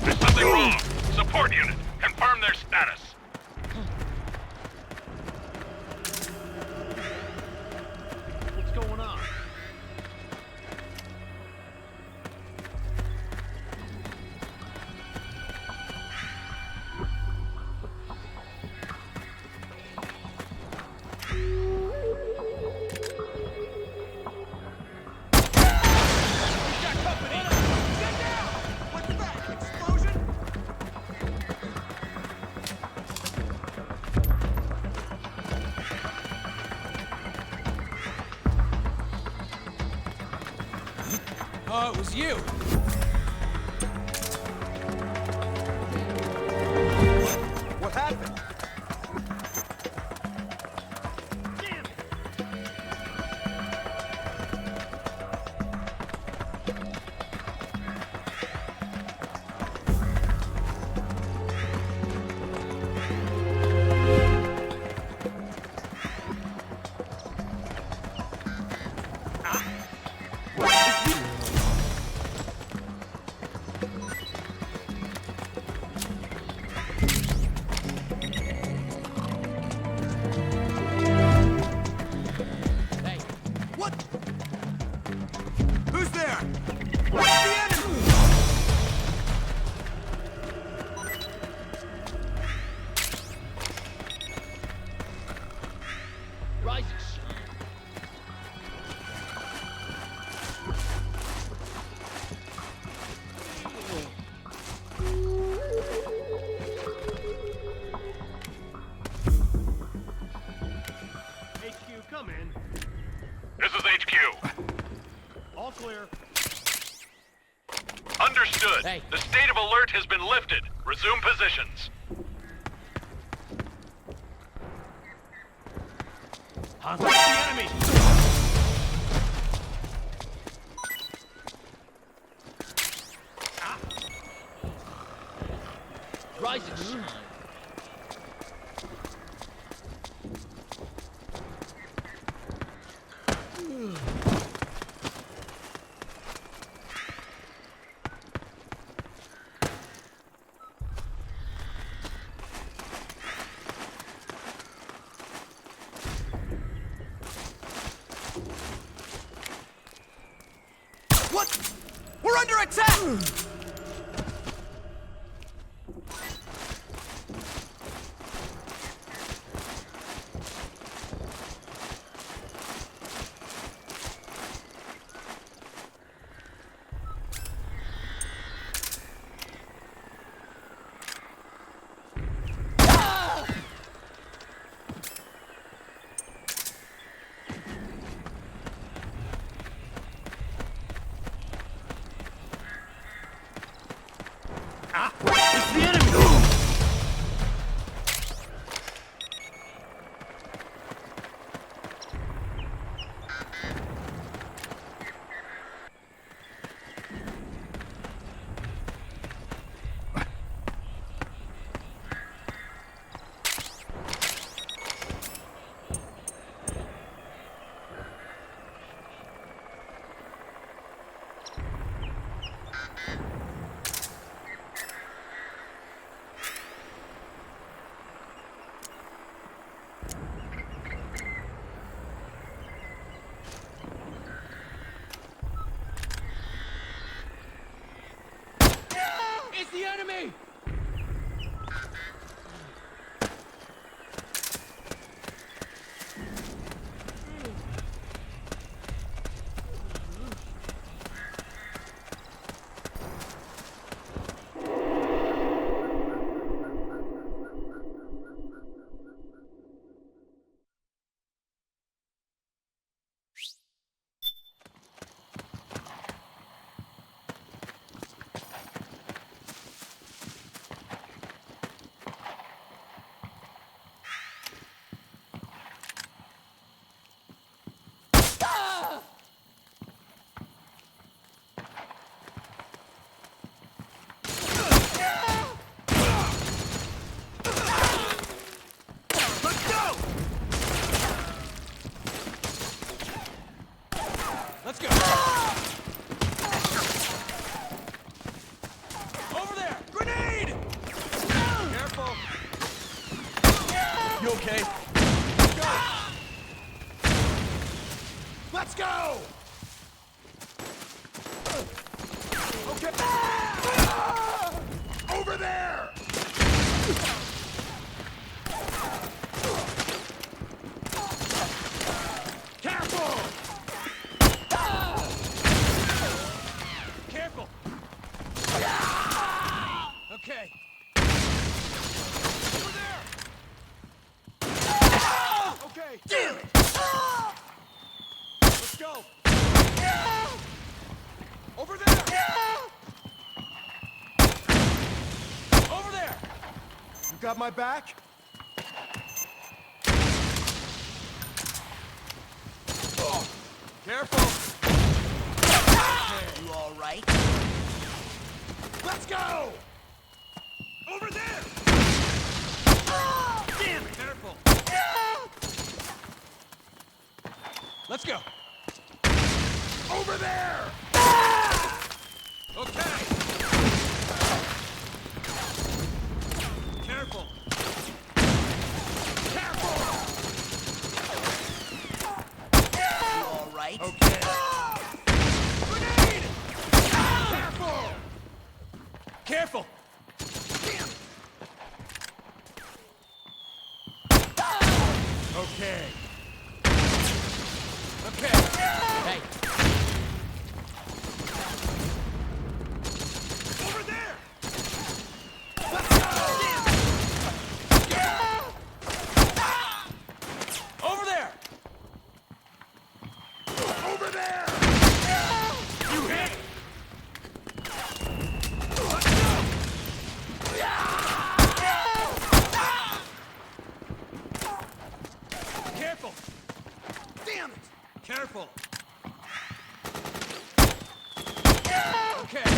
There's something wrong. Support unit, confirm their status. What's going on? We've got company! Get down! What's that? Explosion? Oh, it was you. What happened? Damn it! Hey, What? Who's there? What's the enemy? rise and shine. HQ, come in. This is HQ. All clear. Understood. Hey. The state of alert has been lifted. Resume positions. Huh? What's the enemy? Rise and shine. What? We're under attack! the enemy! Let's go! Over there! Grenade! Careful! You okay? Go! Let's go! Okay. Over there! Careful! Careful! Okay. Over there! Okay. Damn it! Let's go! Over there! Over there! You got my back? Oh, careful! You all right? Let's go! Over there! Damn it! Careful! Let's go! Over there! Okay! Careful! Careful! You all right? Okay. Grenade! Careful! Careful! Damn it! Okay. Okay. Hey. Over there! Let's go! Damn it! Over there! Over there! You hit! Let's go! Careful! Damn it! Careful! Okay.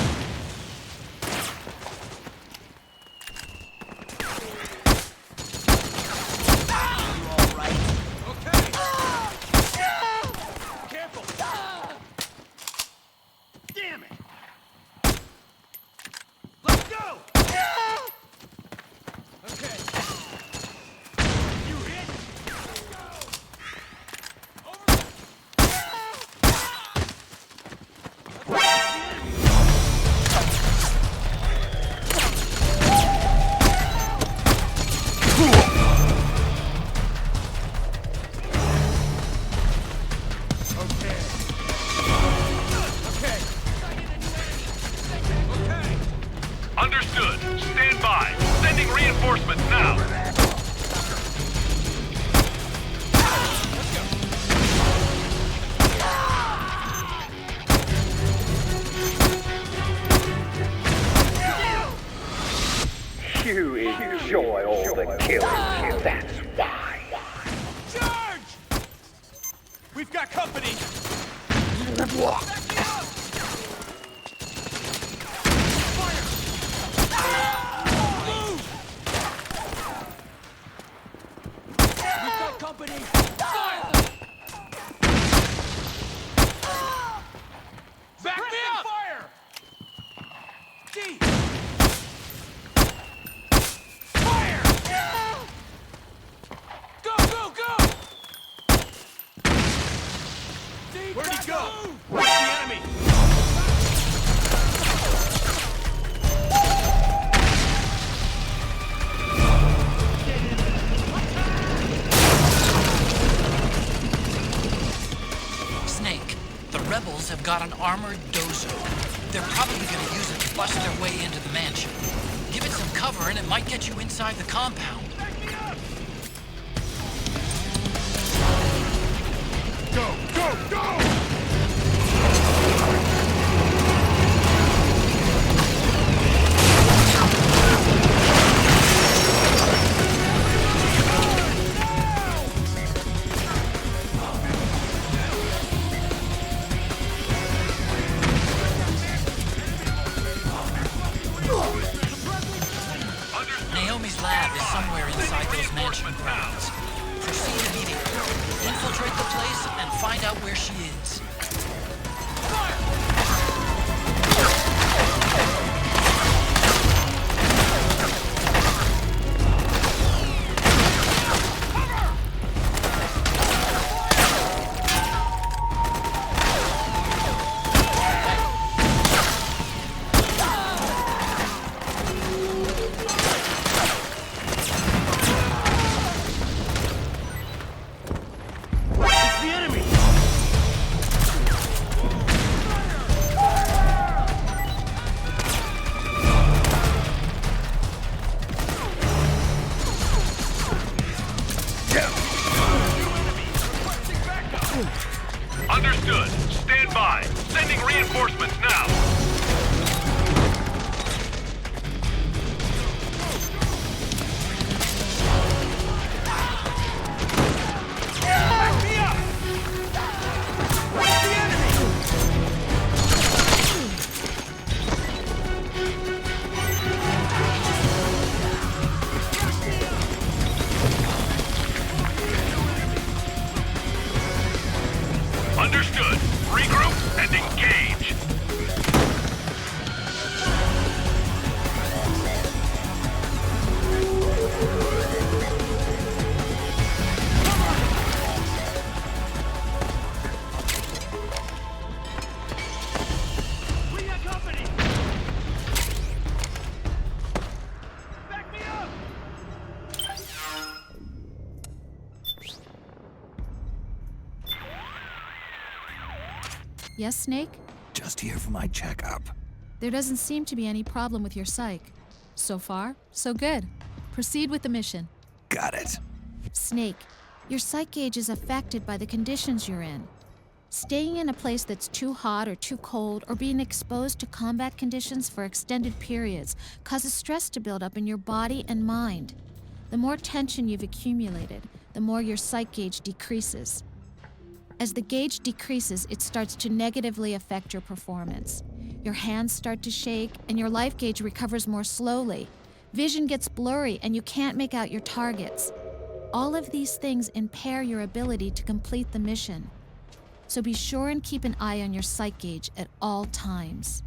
You all right? Okay. Careful! Damn it! Let's go! Okay. You hit! Let's go! Over there! Okay. Okay. Okay. Understood. Stand by. Sending reinforcements now. You enjoy all the killing, that's why. Charge! We've got company. Back me up! Fire! Move! We've got company. Fire! Back me up! Fire! D! Fire! Go, go, go! Where'd he go? Where's the got an armored dozo. They're probably gonna use it to bust their way into the mansion. Give it some cover and it might get you inside the compound. Go, go, go! Naomi's lab is somewhere inside those mansion grounds. Proceed immediately. Infiltrate the place and find out where she is. Understood. Stand by. Sending reinforcements now. Back me up! Where's the enemy? Understood. Regroup and engage. We got company! Back me up! Yes, Snake? Just here for my checkup. There doesn't seem to be any problem with your psych. So far, so good. Proceed with the mission. Got it. Snake, your psych gauge is affected by the conditions you're in. Staying in a place that's too hot or too cold, or being exposed to combat conditions for extended periods causes stress to build up in your body and mind. The more tension you've accumulated, the more your psych gauge decreases. As the gauge decreases, it starts to negatively affect your performance. Your hands start to shake, and your life gauge recovers more slowly. Vision gets blurry, and you can't make out your targets. All of these things impair your ability to complete the mission. So be sure and keep an eye on your psych gauge at all times.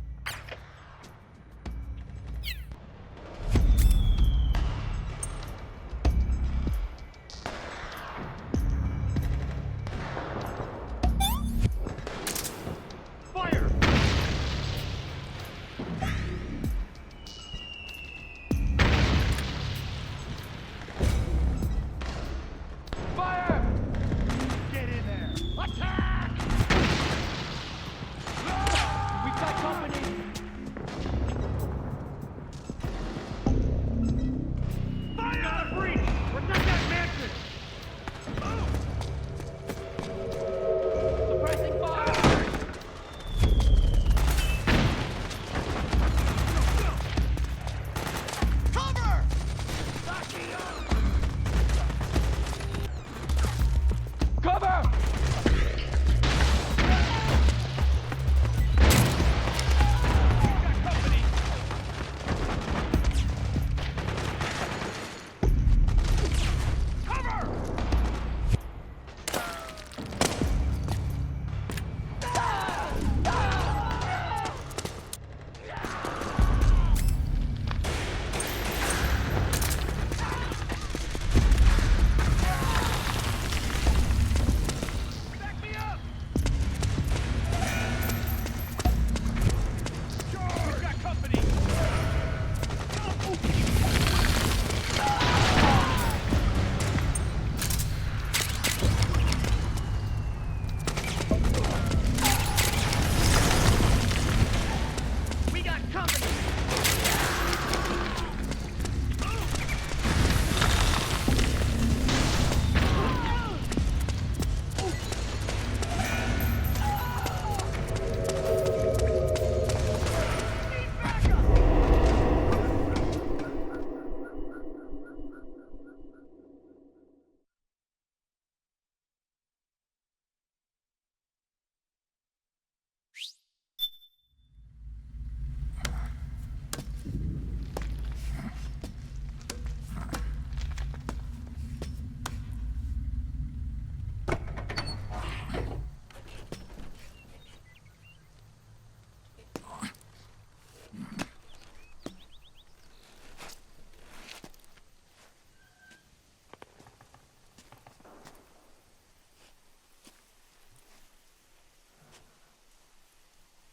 Fire! Fire! Get in there! Attack! We got company!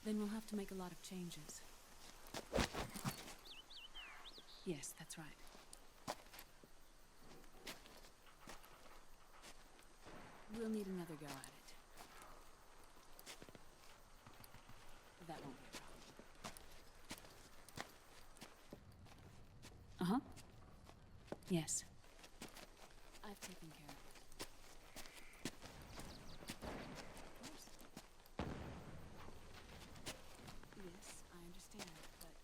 Then we'll have to make a lot of changes. Yes, that's right. We'll need another go at it. That won't be a problem. Uh-huh. Yes. I've taken care of it. Of course. Yes, I understand, but...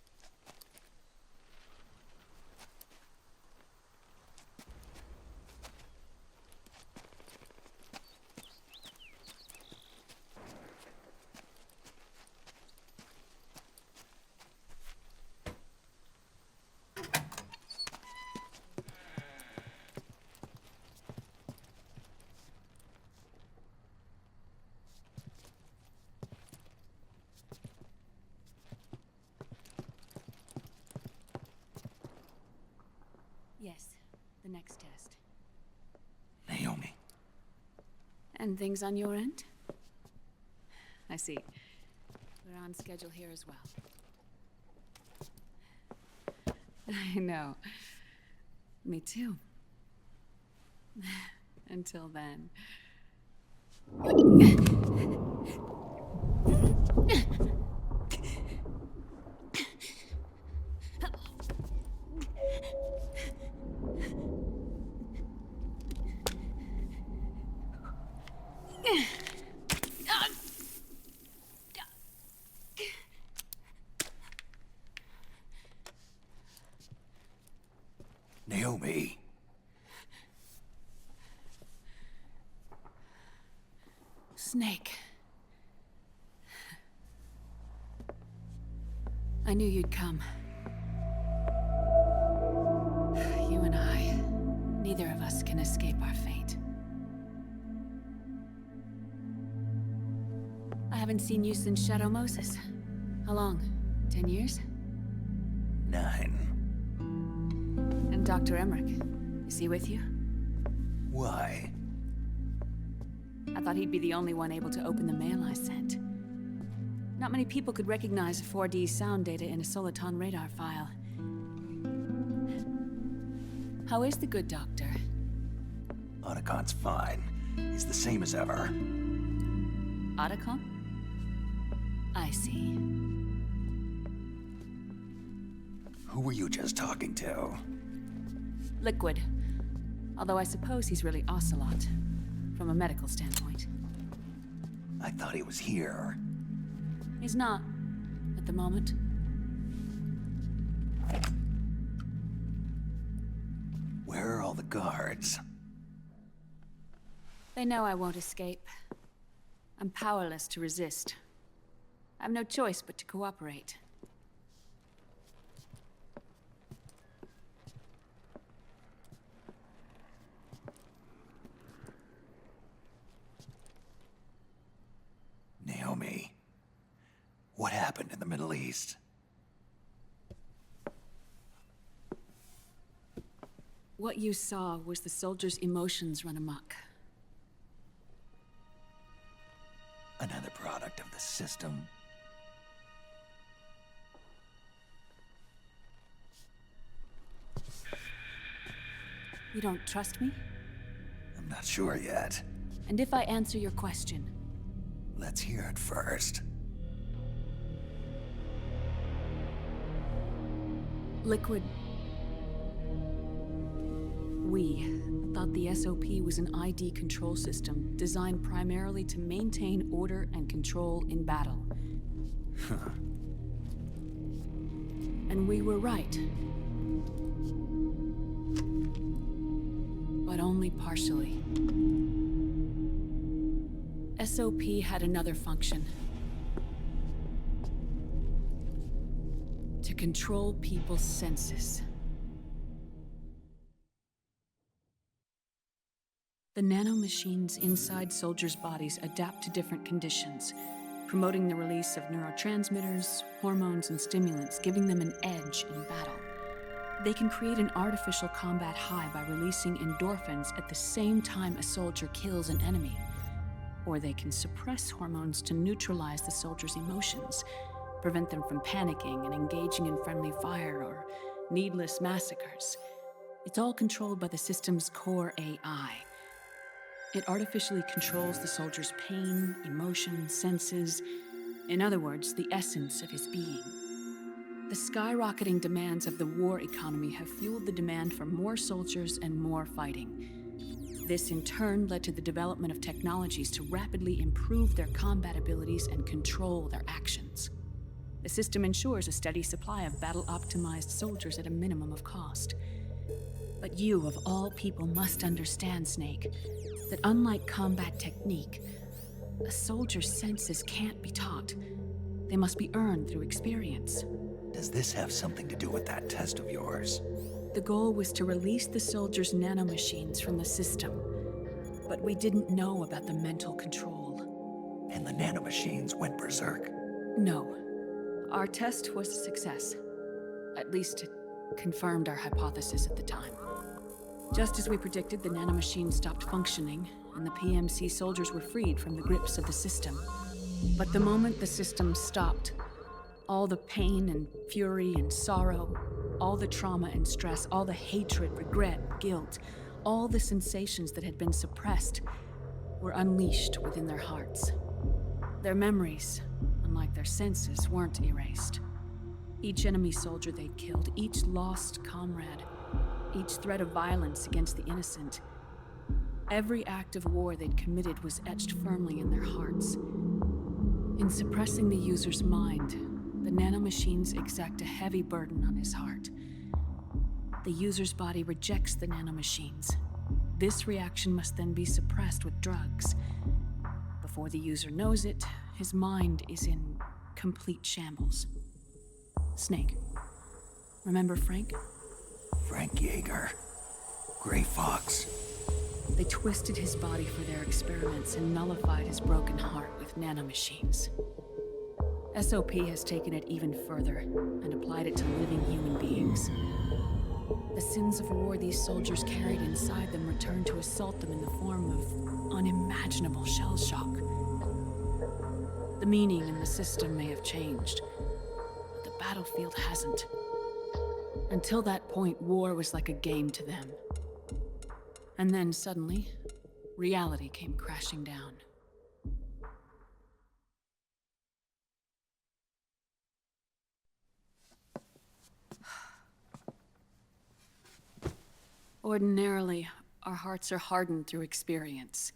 Yes, the next test. Naomi. And things on your end? I see. We're on schedule here as well. I know. Me too. Until then. Naomi. Snake. I knew you'd come. You and I, neither of us can escape our fate. I haven't seen you since Shadow Moses. How long? 10 years? 9. And Dr. Emmerich, is he with you? Why? I thought he'd be the only one able to open the mail I sent. Not many people could recognize 4D sound data in a soliton radar file. How is the good doctor? Otacon's fine. He's the same as ever. Otacon? I see. Who were you just talking to? Liquid. Although I suppose he's really Ocelot, from a medical standpoint. I thought he was here. He's not, at the moment. Where are all the guards? They know I won't escape. I'm powerless to resist. I have no choice but to cooperate. Naomi, what happened in the Middle East? What you saw was the soldiers' emotions run amok. Another product of the system. You don't trust me? I'm not sure yet. And if I answer your question? Let's hear it first. Liquid. We thought the SOP was an ID control system designed primarily to maintain order and control in battle. Huh. And we were right. But only partially. SOP had another function. To control people's senses. The nanomachines inside soldiers' bodies adapt to different conditions, promoting the release of neurotransmitters, hormones, and stimulants, giving them an edge in battle. They can create an artificial combat high by releasing endorphins at the same time a soldier kills an enemy. Or they can suppress hormones to neutralize the soldiers' emotions, prevent them from panicking and engaging in friendly fire or needless massacres. It's all controlled by the system's core AI. It artificially controls the soldier's pain, emotion, senses, in other words, the essence of his being. The skyrocketing demands of the war economy have fueled the demand for more soldiers and more fighting. This in turn led to the development of technologies to rapidly improve their combat abilities and control their actions. The system ensures a steady supply of battle-optimized soldiers at a minimum of cost. But you, of all people, must understand, Snake, that unlike combat technique, a soldier's senses can't be taught. They must be earned through experience. Does this have something to do with that test of yours? The goal was to release the soldiers' nanomachines from the system, but we didn't know about the mental control. And the nanomachines went berserk? No. Our test was a success. At least it confirmed our hypothesis at the time. Just as we predicted, the nanomachines stopped functioning, and the PMC soldiers were freed from the grips of the system. But the moment the system stopped, all the pain and fury and sorrow, all the trauma and stress, all the hatred, regret, guilt, all the sensations that had been suppressed were unleashed within their hearts. Their memories, unlike their senses, weren't erased. Each enemy soldier they'd killed, each lost comrade, each threat of violence against the innocent, every act of war they'd committed was etched firmly in their hearts. In suppressing the user's mind, the nanomachines exact a heavy burden on his heart. The user's body rejects the nanomachines. This reaction must then be suppressed with drugs. Before the user knows it, his mind is in complete shambles. Snake. Remember Frank? Frank Yeager. Gray Fox. They twisted his body for their experiments and nullified his broken heart with nanomachines. SOP has taken it even further and applied it to living human beings. The sins of war these soldiers carried inside them returned to assault them in the form of unimaginable shell shock. The meaning in the system may have changed, but the battlefield hasn't. Until that point, war was like a game to them. And then suddenly, reality came crashing down. Ordinarily, our hearts are hardened through experience.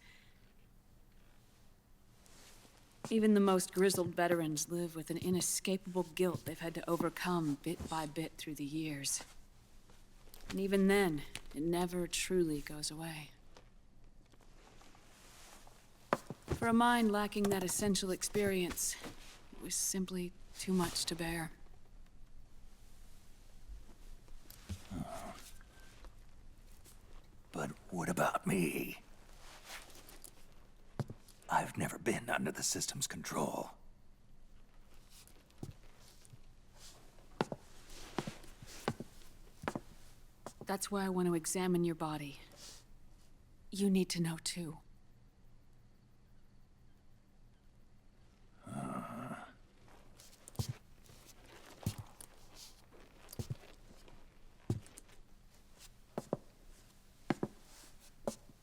Even the most grizzled veterans live with an inescapable guilt they've had to overcome bit by bit through the years. And even then, it never truly goes away. For a mind lacking that essential experience, it was simply too much to bear. But what about me? I've never been under the system's control. That's why I want to examine your body. You need to know too.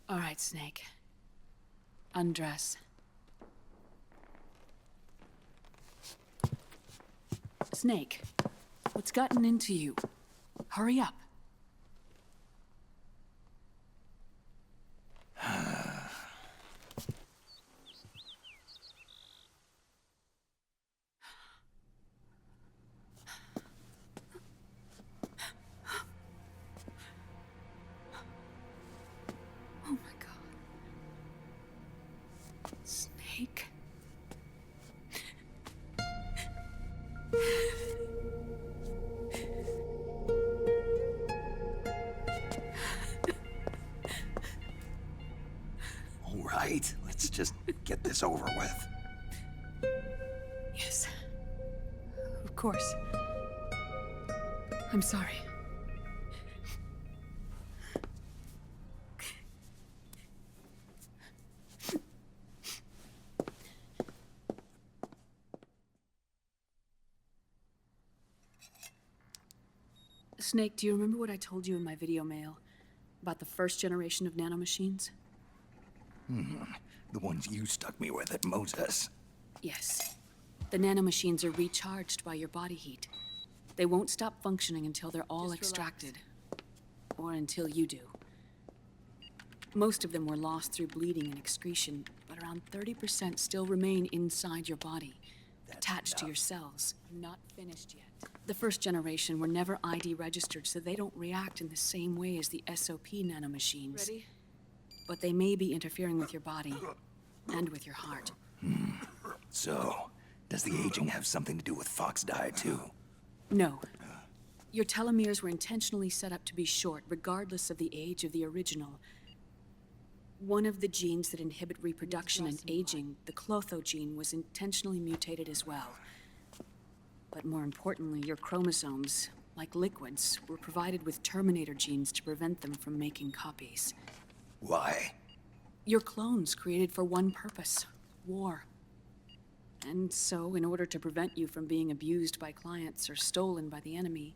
All right, Snake. Undress. Snake, what's gotten into you? Hurry up. Oh my God. Snake. All right, let's just get this over with. Yes. Of course. I'm sorry. Snake, do you remember what I told you in my video mail about the first generation of nanomachines? The ones you stuck me with at Moses. Yes. The nanomachines are recharged by your body heat. They won't stop functioning until they're all extracted. Or until you do. Most of them were lost through bleeding and excretion, but around 30% still remain inside your body, attached to your cells. Not finished yet. The first generation were never ID registered, so they don't react in the same way as the SOP nanomachines. Ready? But they may be interfering with your body and with your heart. So, does the aging have something to do with Fox die too? No. Your telomeres were intentionally set up to be short, regardless of the age of the original. One of the genes that inhibit reproduction and aging, the Clotho gene, was intentionally mutated as well. But more importantly, your chromosomes, like liquids, were provided with terminator genes to prevent them from making copies. Why? Your clones created for one purpose: war. And so, in order to prevent you from being abused by clients or stolen by the enemy,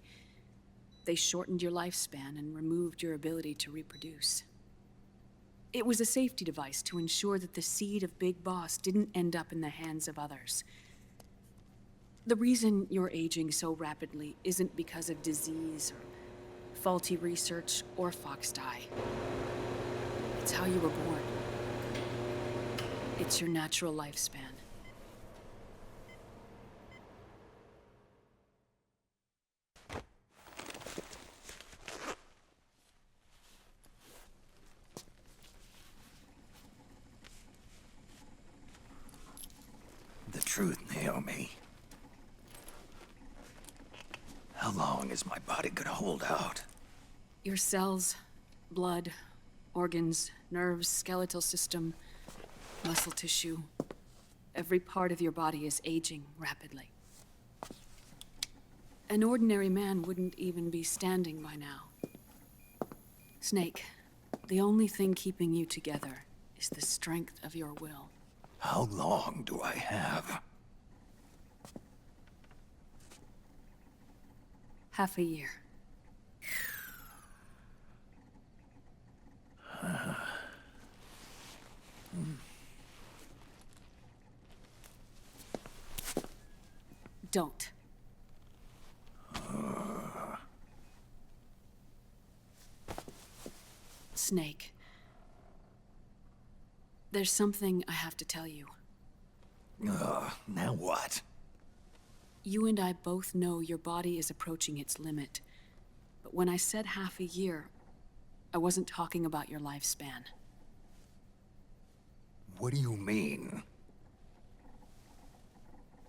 they shortened your lifespan and removed your ability to reproduce. It was a safety device to ensure that the seed of Big Boss didn't end up in the hands of others. The reason you're aging so rapidly isn't because of disease or faulty research or Fox die. It's how you were born. It's your natural lifespan. The truth, Naomi. How long is my body gonna hold out? Your cells, blood, organs, nerves, skeletal system, muscle tissue. Every part of your body is aging rapidly. An ordinary man wouldn't even be standing by now. Snake, the only thing keeping you together is the strength of your will. How long do I have? Half a year. Don't. Snake. There's something I have to tell you. Now what? You and I both know your body is approaching its limit. But when I said half a year, I wasn't talking about your lifespan. What do you mean?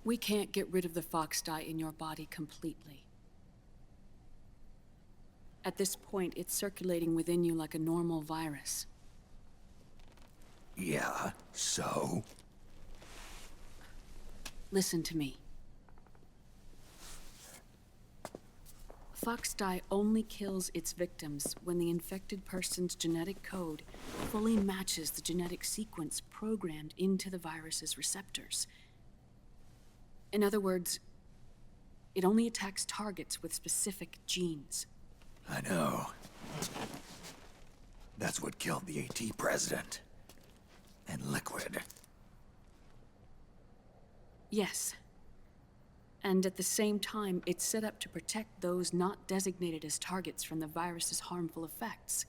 We can't get rid of the Fox die in your body completely. At this point, it's circulating within you like a normal virus. Yeah, so? Listen to me. Fox die only kills its victims when the infected person's genetic code fully matches the genetic sequence programmed into the virus's receptors. In other words, it only attacks targets with specific genes. I know. That's what killed the AT president. And Liquid. Yes. And at the same time, it's set up to protect those not designated as targets from the virus's harmful effects.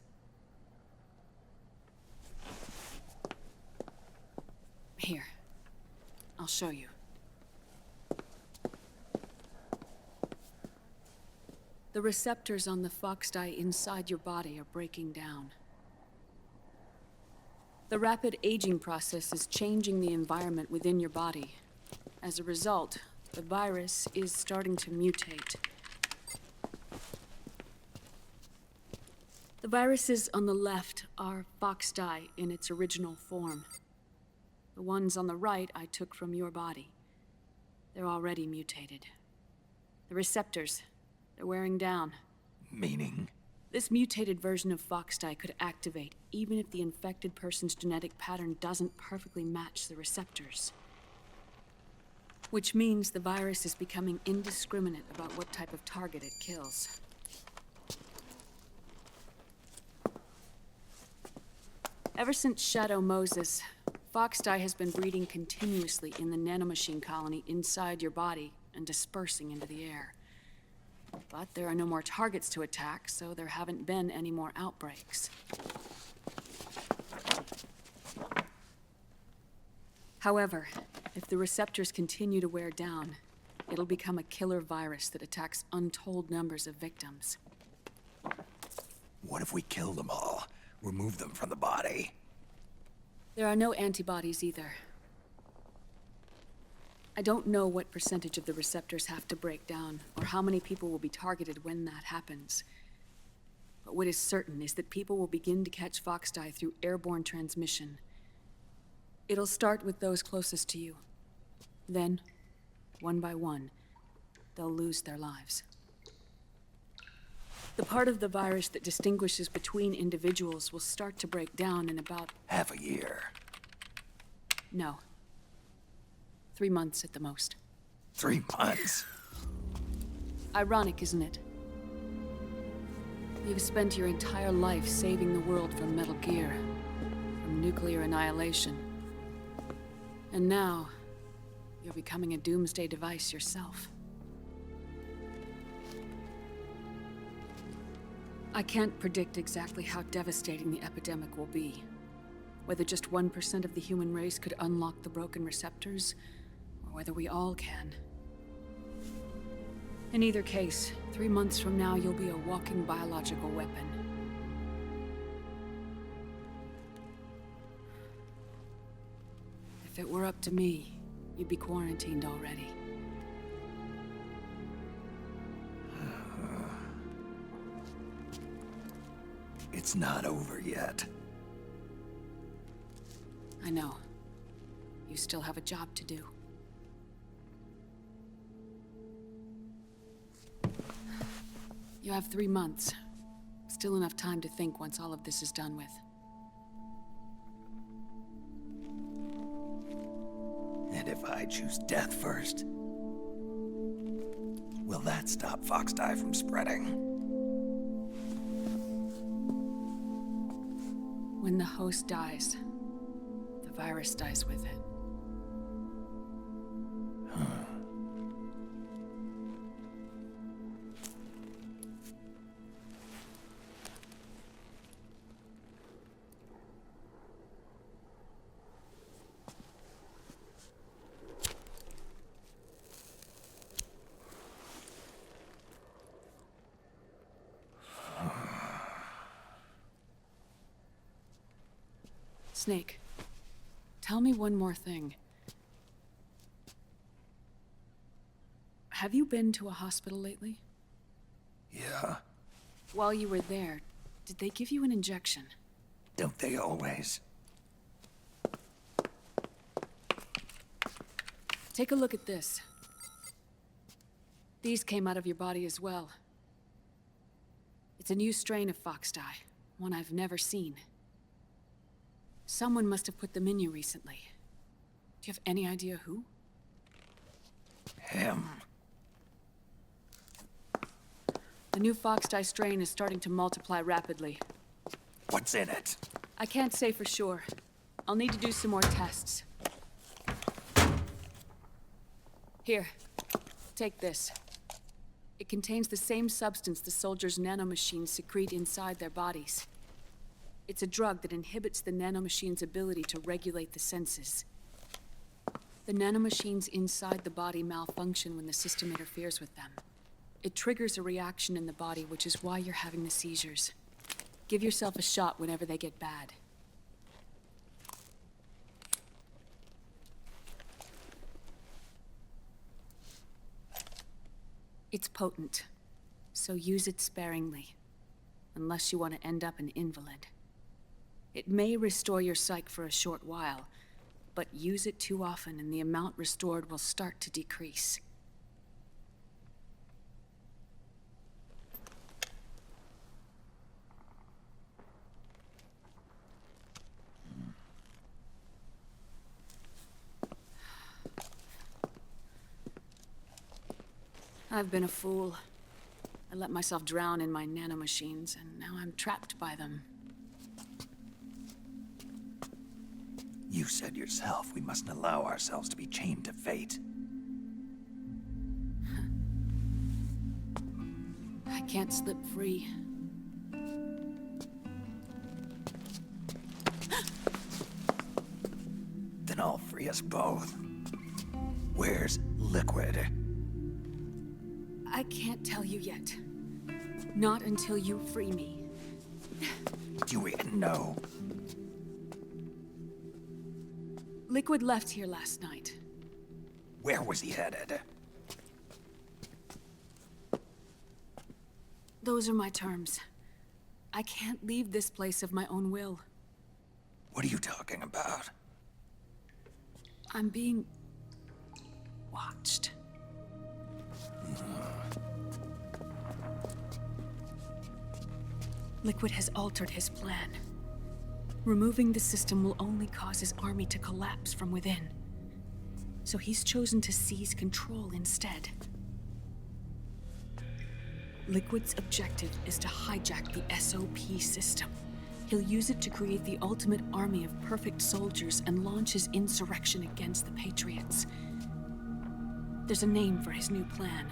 Here. I'll show you. The receptors on the Fox die inside your body are breaking down. The rapid aging process is changing the environment within your body. As a result, the virus is starting to mutate. The viruses on the left are Fox die in its original form. The ones on the right I took from your body. They're already mutated. The receptors, they're wearing down. Meaning? This mutated version of Fox die could activate even if the infected person's genetic pattern doesn't perfectly match the receptors. Which means the virus is becoming indiscriminate about what type of target it kills. Ever since Shadow Moses, Foxdie has been breeding continuously in the nanomachine colony inside your body and dispersing into the air. But there are no more targets to attack, so there haven't been any more outbreaks. However, if the receptors continue to wear down, it'll become a killer virus that attacks untold numbers of victims. What if we kill them all? Remove them from the body? There are no antibodies either. I don't know what percentage of the receptors have to break down, or how many people will be targeted when that happens. But what is certain is that people will begin to catch Foxdie through airborne transmission. It'll start with those closest to you. Then, one by one, they'll lose their lives. The part of the virus that distinguishes between individuals will start to break down in about... half a year. No. 3 months at the most. 3 months? Ironic, isn't it? You've spent your entire life saving the world from Metal Gear, from nuclear annihilation. And now, you're becoming a doomsday device yourself. I can't predict exactly how devastating the epidemic will be. Whether just 1% of the human race could unlock the broken receptors, or whether we all can. In either case, 3 months from now, you'll be a walking biological weapon. If it were up to me, you'd be quarantined already. It's not over yet. I know. You still have a job to do. You have 3 months. Still enough time to think once all of this is done with. And if I choose death first, will that stop Foxdie from spreading? When the host dies, the virus dies with it. Snake, tell me one more thing. Have you been to a hospital lately? Yeah. While you were there, did they give you an injection? Don't they always? Take a look at this. These came out of your body as well. It's a new strain of Foxdie, one I've never seen. Someone must have put them in you recently. Do you have any idea who? Him. The new Foxdie strain is starting to multiply rapidly. What's in it? I can't say for sure. I'll need to do some more tests. Here, take this. It contains the same substance the soldiers' nanomachines secrete inside their bodies. It's a drug that inhibits the nanomachine's ability to regulate the senses. The nanomachines inside the body malfunction when the system interferes with them. It triggers a reaction in the body, which is why you're having the seizures. Give yourself a shot whenever they get bad. It's potent, so use it sparingly, unless you want to end up an invalid. It may restore your psyche for a short while, but use it too often and the amount restored will start to decrease. I've been a fool. I let myself drown in my nanomachines, and now I'm trapped by them. You said yourself we mustn't allow ourselves to be chained to fate. I can't slip free. Then I'll free us both. Where's Liquid? I can't tell you yet. Not until you free me. Do we know? Liquid left here last night. Where was he headed? Those are my terms. I can't leave this place of my own will. What are you talking about? I'm being watched. Liquid has altered his plan. Removing the system will only cause his army to collapse from within. So he's chosen to seize control instead. Liquid's objective is to hijack the SOP system. He'll use it to create the ultimate army of perfect soldiers and launch his insurrection against the Patriots. There's a name for his new plan.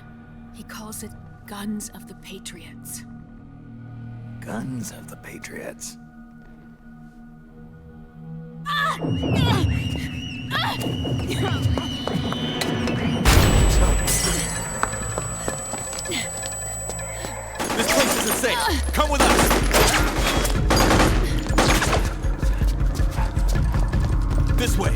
He calls it Guns of the Patriots. Guns of the Patriots? This place isn't safe. Come with us. This way.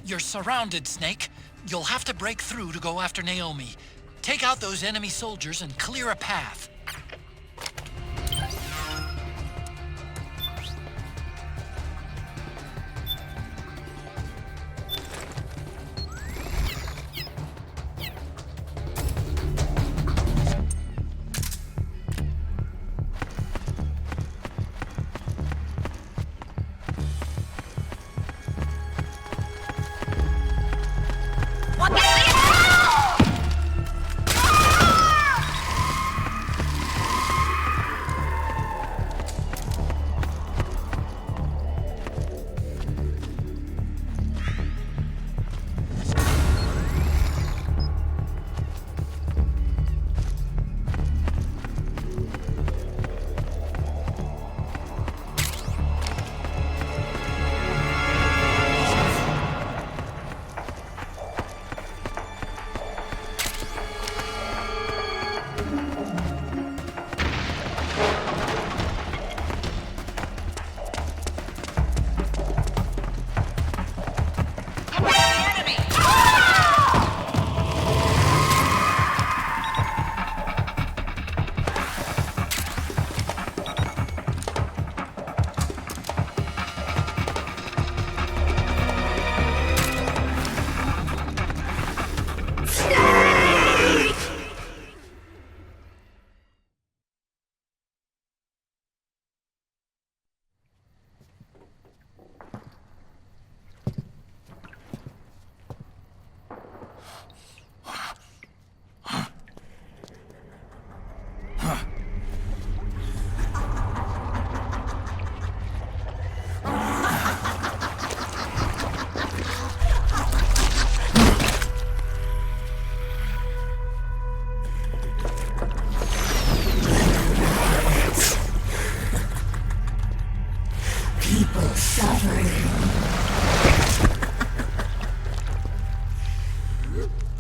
You're surrounded, Snake. You'll have to break through to go after Naomi. Take out those enemy soldiers and clear a path.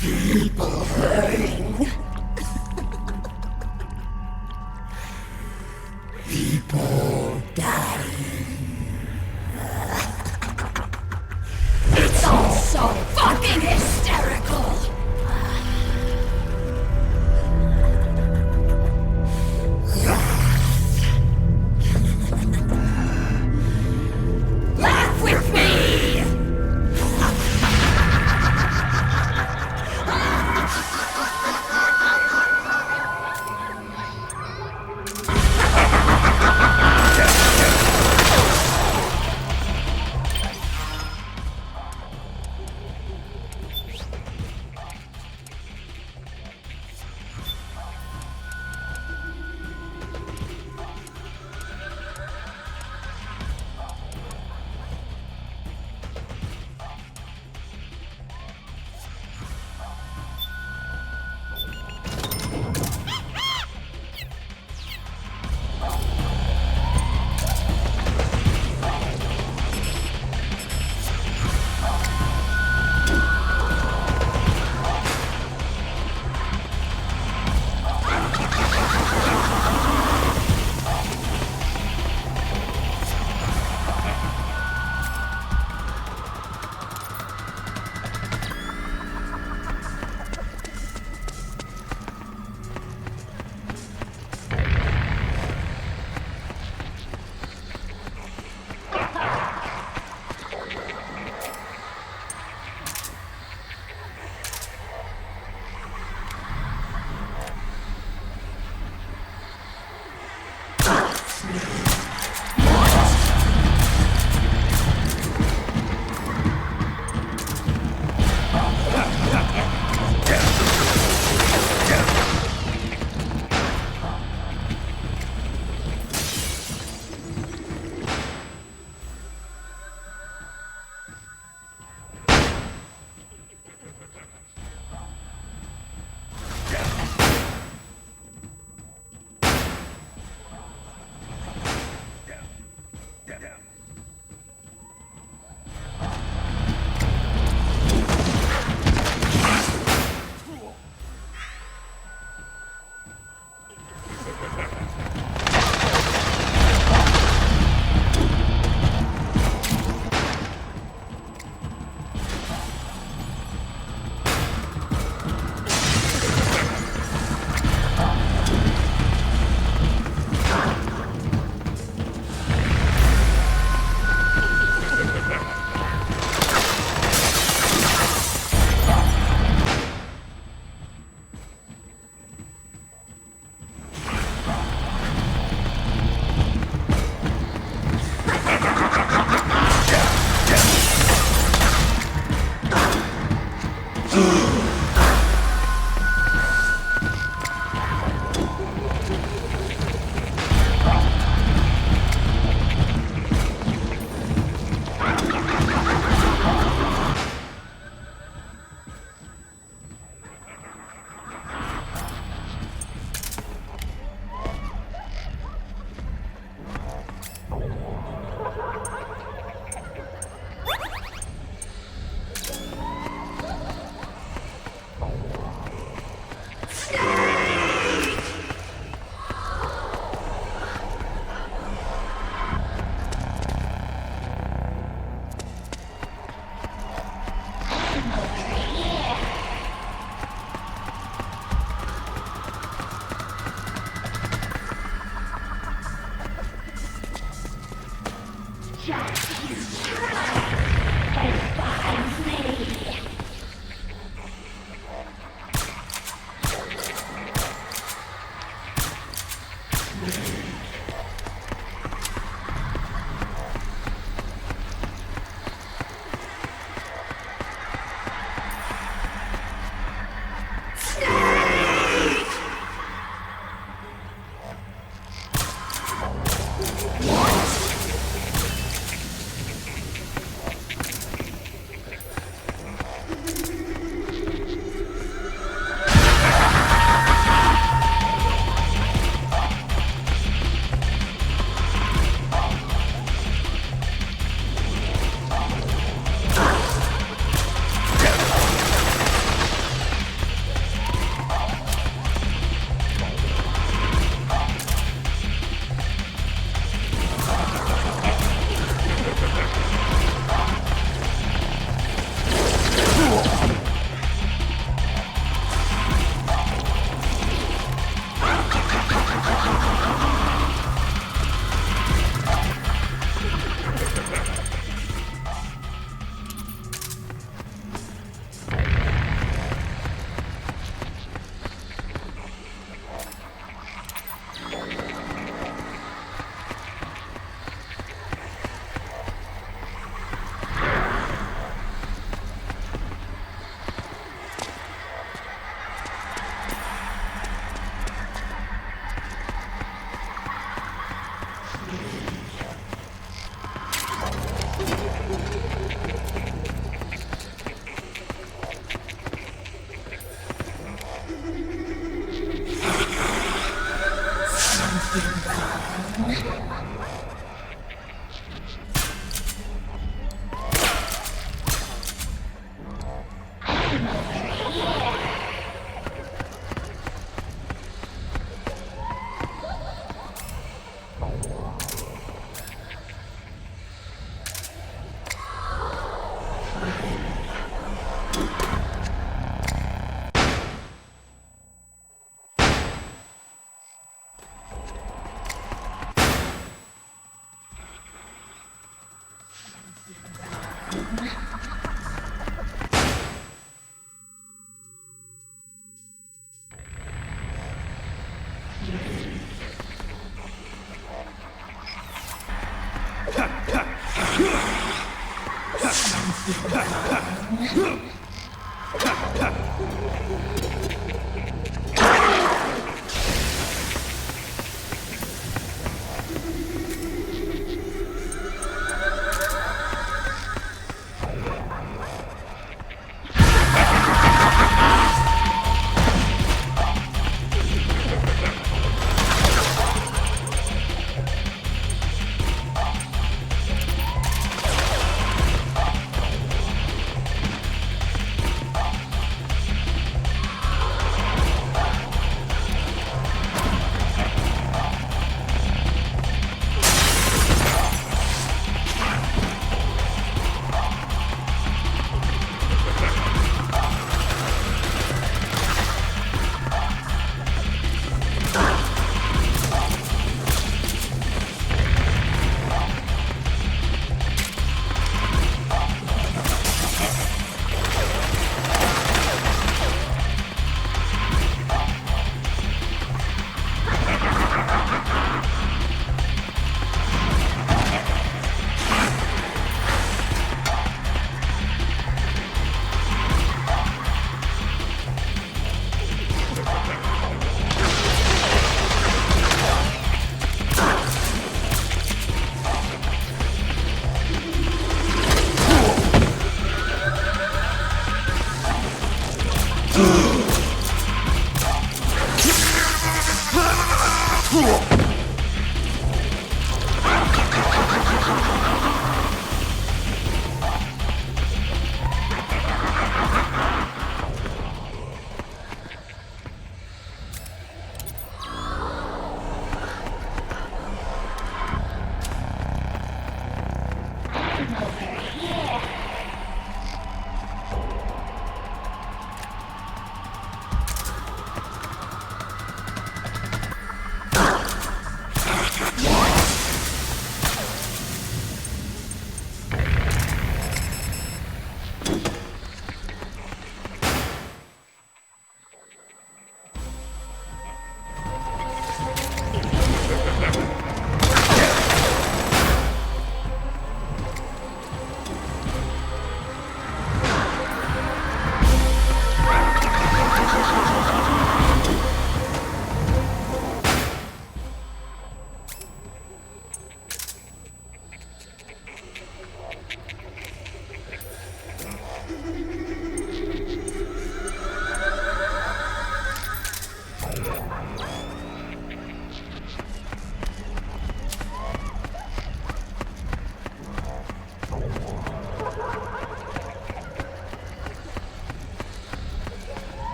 People hurting. People dying. It's all so fucking hysterical. Laugh with me!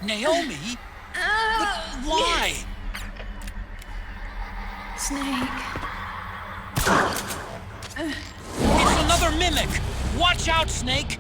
Naomi? But why? Snake. It's another mimic! Watch out, Snake!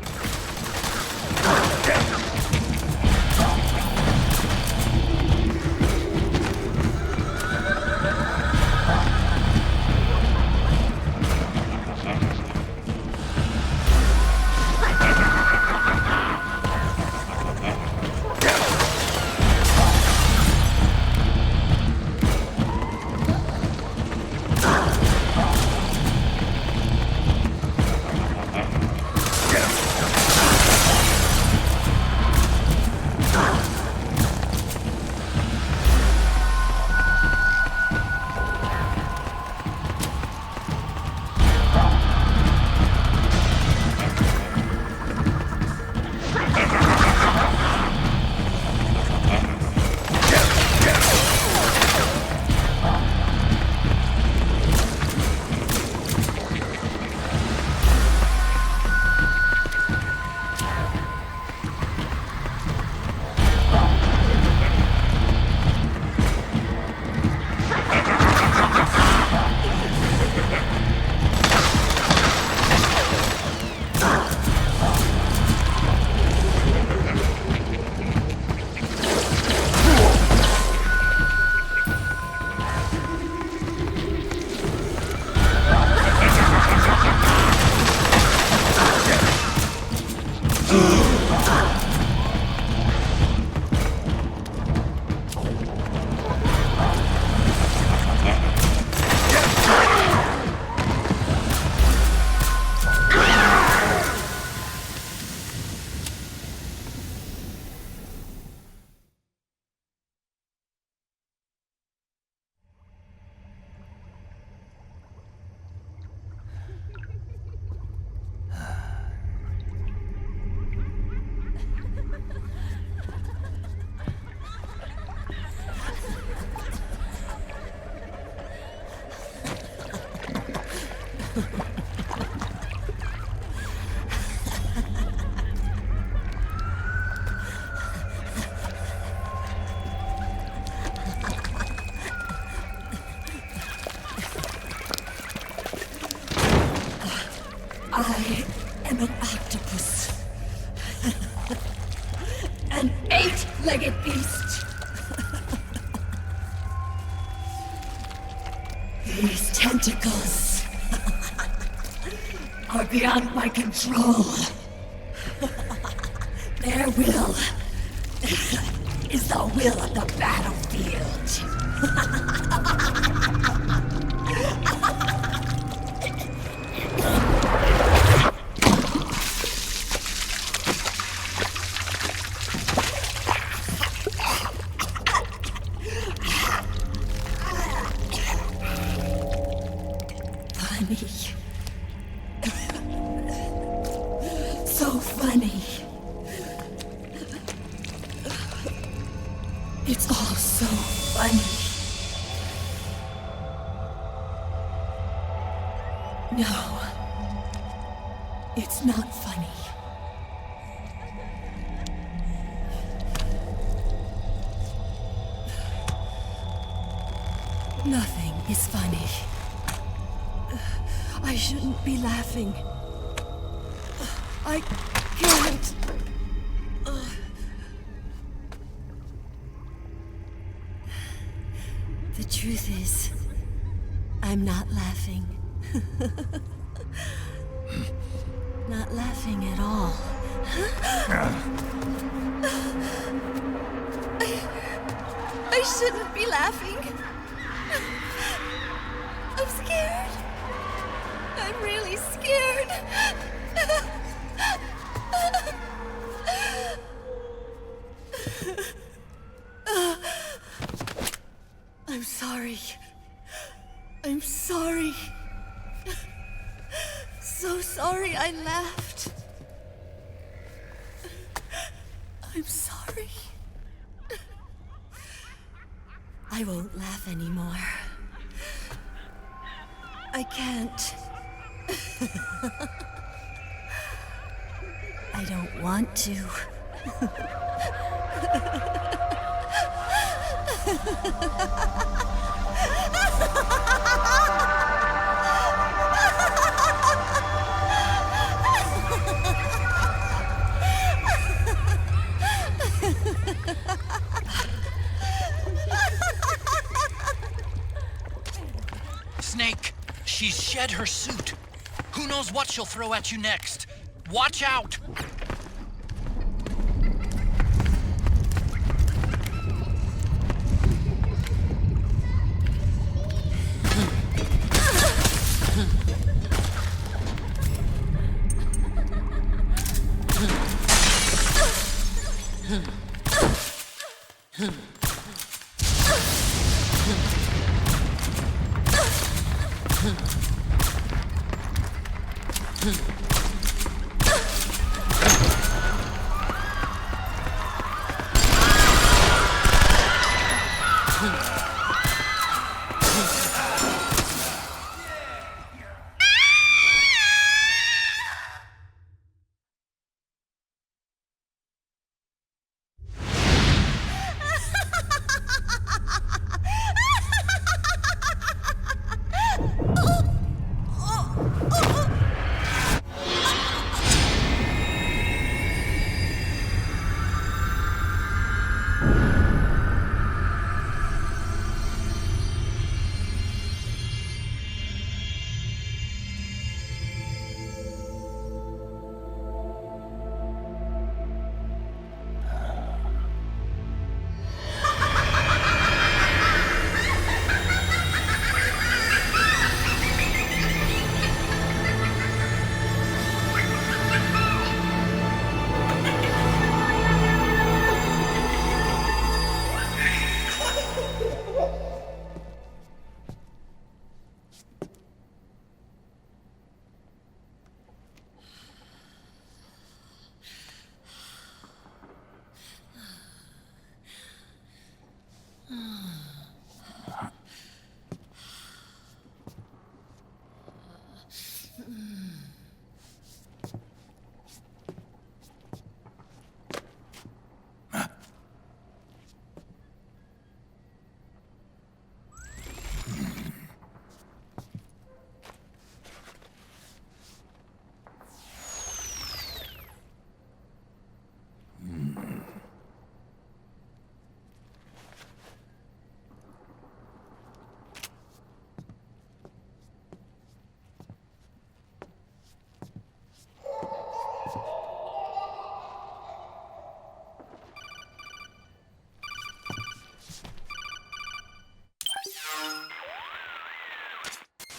I am an octopus. An 8-legged beast. These tentacles are beyond my control. Their will is the will of the battlefield. So funny. It's all so funny. No, it's not funny. Nothing is funny. I shouldn't be laughing. I can't. The truth is, I'm not laughing. Not laughing at all. I shouldn't be laughing. I'm scared. I'm really scared. I'm sorry. I'm sorry. So sorry I laughed. I'm sorry. I won't laugh anymore. I can't. I don't want to. Snake, she's shed her suit. Who knows what she'll throw at you next? Watch out!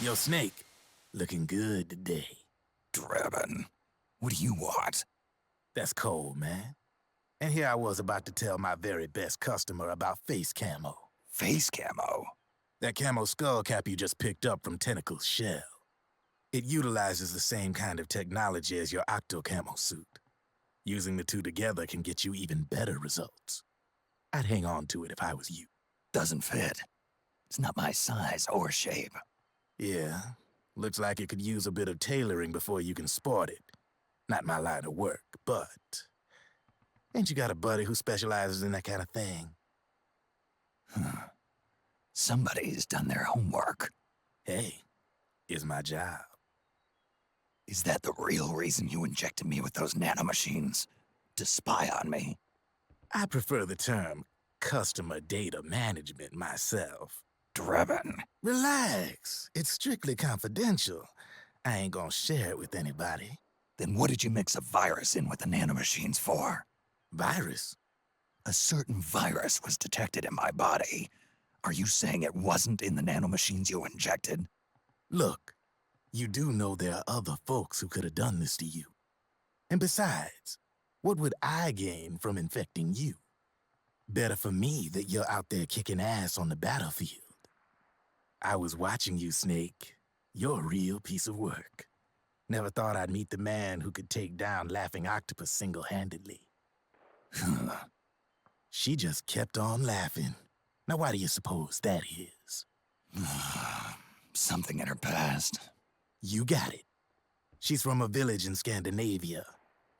Yo, Snake, looking good today. Drebin, what do you want? That's cold, man. And here I was about to tell my very best customer about face camo. Face camo? That camo skull cap you just picked up from Tentacle's shell. It utilizes the same kind of technology as your octo camo suit. Using the two together can get you even better results. I'd hang on to it if I was you. Doesn't fit. It's not my size or shape. Yeah, looks like it could use a bit of tailoring before you can sport it. Not my line of work, but... Ain't you got a buddy who specializes in that kind of thing? Somebody's done their homework. Hey, it's my job. Is that the real reason you injected me with those nanomachines? To spy on me? I prefer the term customer data management myself. Drebin. Relax. It's strictly confidential. I ain't gonna share it with anybody. Then what did you mix a virus in with the nanomachines for? Virus? A certain virus was detected in my body. Are you saying it wasn't in the nanomachines you injected? Look, you do know there are other folks who could have done this to you. And besides, what would I gain from infecting you? Better for me that you're out there kicking ass on the battlefield. I was watching you, Snake. You're a real piece of work. Never thought I'd meet the man who could take down Laughing Octopus single-handedly. She just kept on laughing. Now why do you suppose that is? Something in her past. You got it. She's from a village in Scandinavia.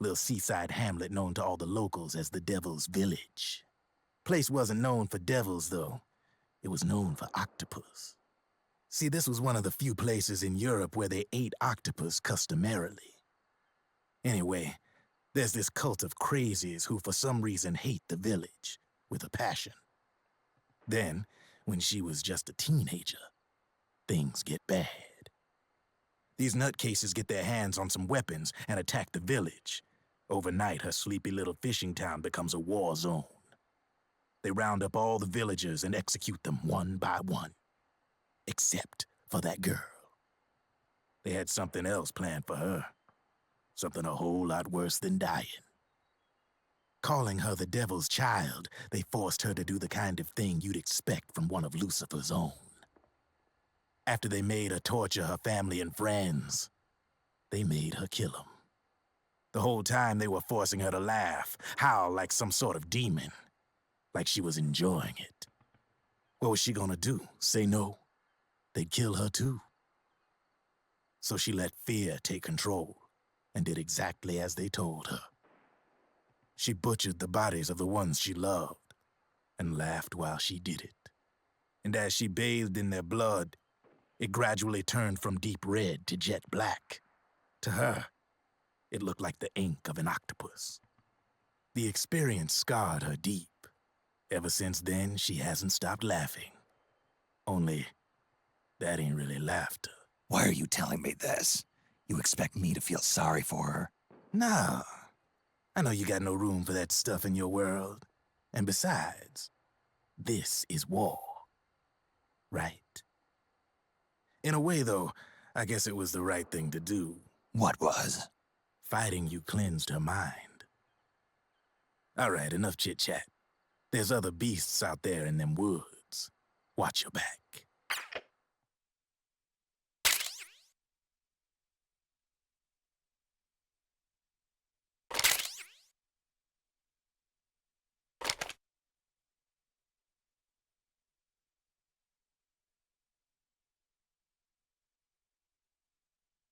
Little seaside hamlet known to all the locals as the Devil's Village. Place wasn't known for devils, though. It was known for octopus. See, this was one of the few places in Europe where they ate octopus customarily. Anyway, there's this cult of crazies who for some reason hate the village with a passion. Then, when she was just a teenager, things get bad. These nutcases get their hands on some weapons and attack the village. Overnight, her sleepy little fishing town becomes a war zone. They round up all the villagers and execute them one by one. Except for that girl. They had something else planned for her. Something a whole lot worse than dying. Calling her the devil's child, they forced her to do the kind of thing you'd expect from one of Lucifer's own. After they made her torture her family and friends, they made her kill them. The whole time they were forcing her to laugh, howl like some sort of demon. Like she was enjoying it. What was she gonna do? Say no? They'd kill her too. So she let fear take control and did exactly as they told her. She butchered the bodies of the ones she loved and laughed while she did it. And as she bathed in their blood, it gradually turned from deep red to jet black. To her, it looked like the ink of an octopus. The experience scarred her deep. Ever since then, she hasn't stopped laughing. Only, that ain't really laughter. Why are you telling me this? You expect me to feel sorry for her? Nah. I know you got no room for that stuff in your world. And besides, this is war. Right? In a way, though, I guess it was the right thing to do. What was? Fighting you cleansed her mind. All right, enough chit-chat. There's other beasts out there in them woods. Watch your back.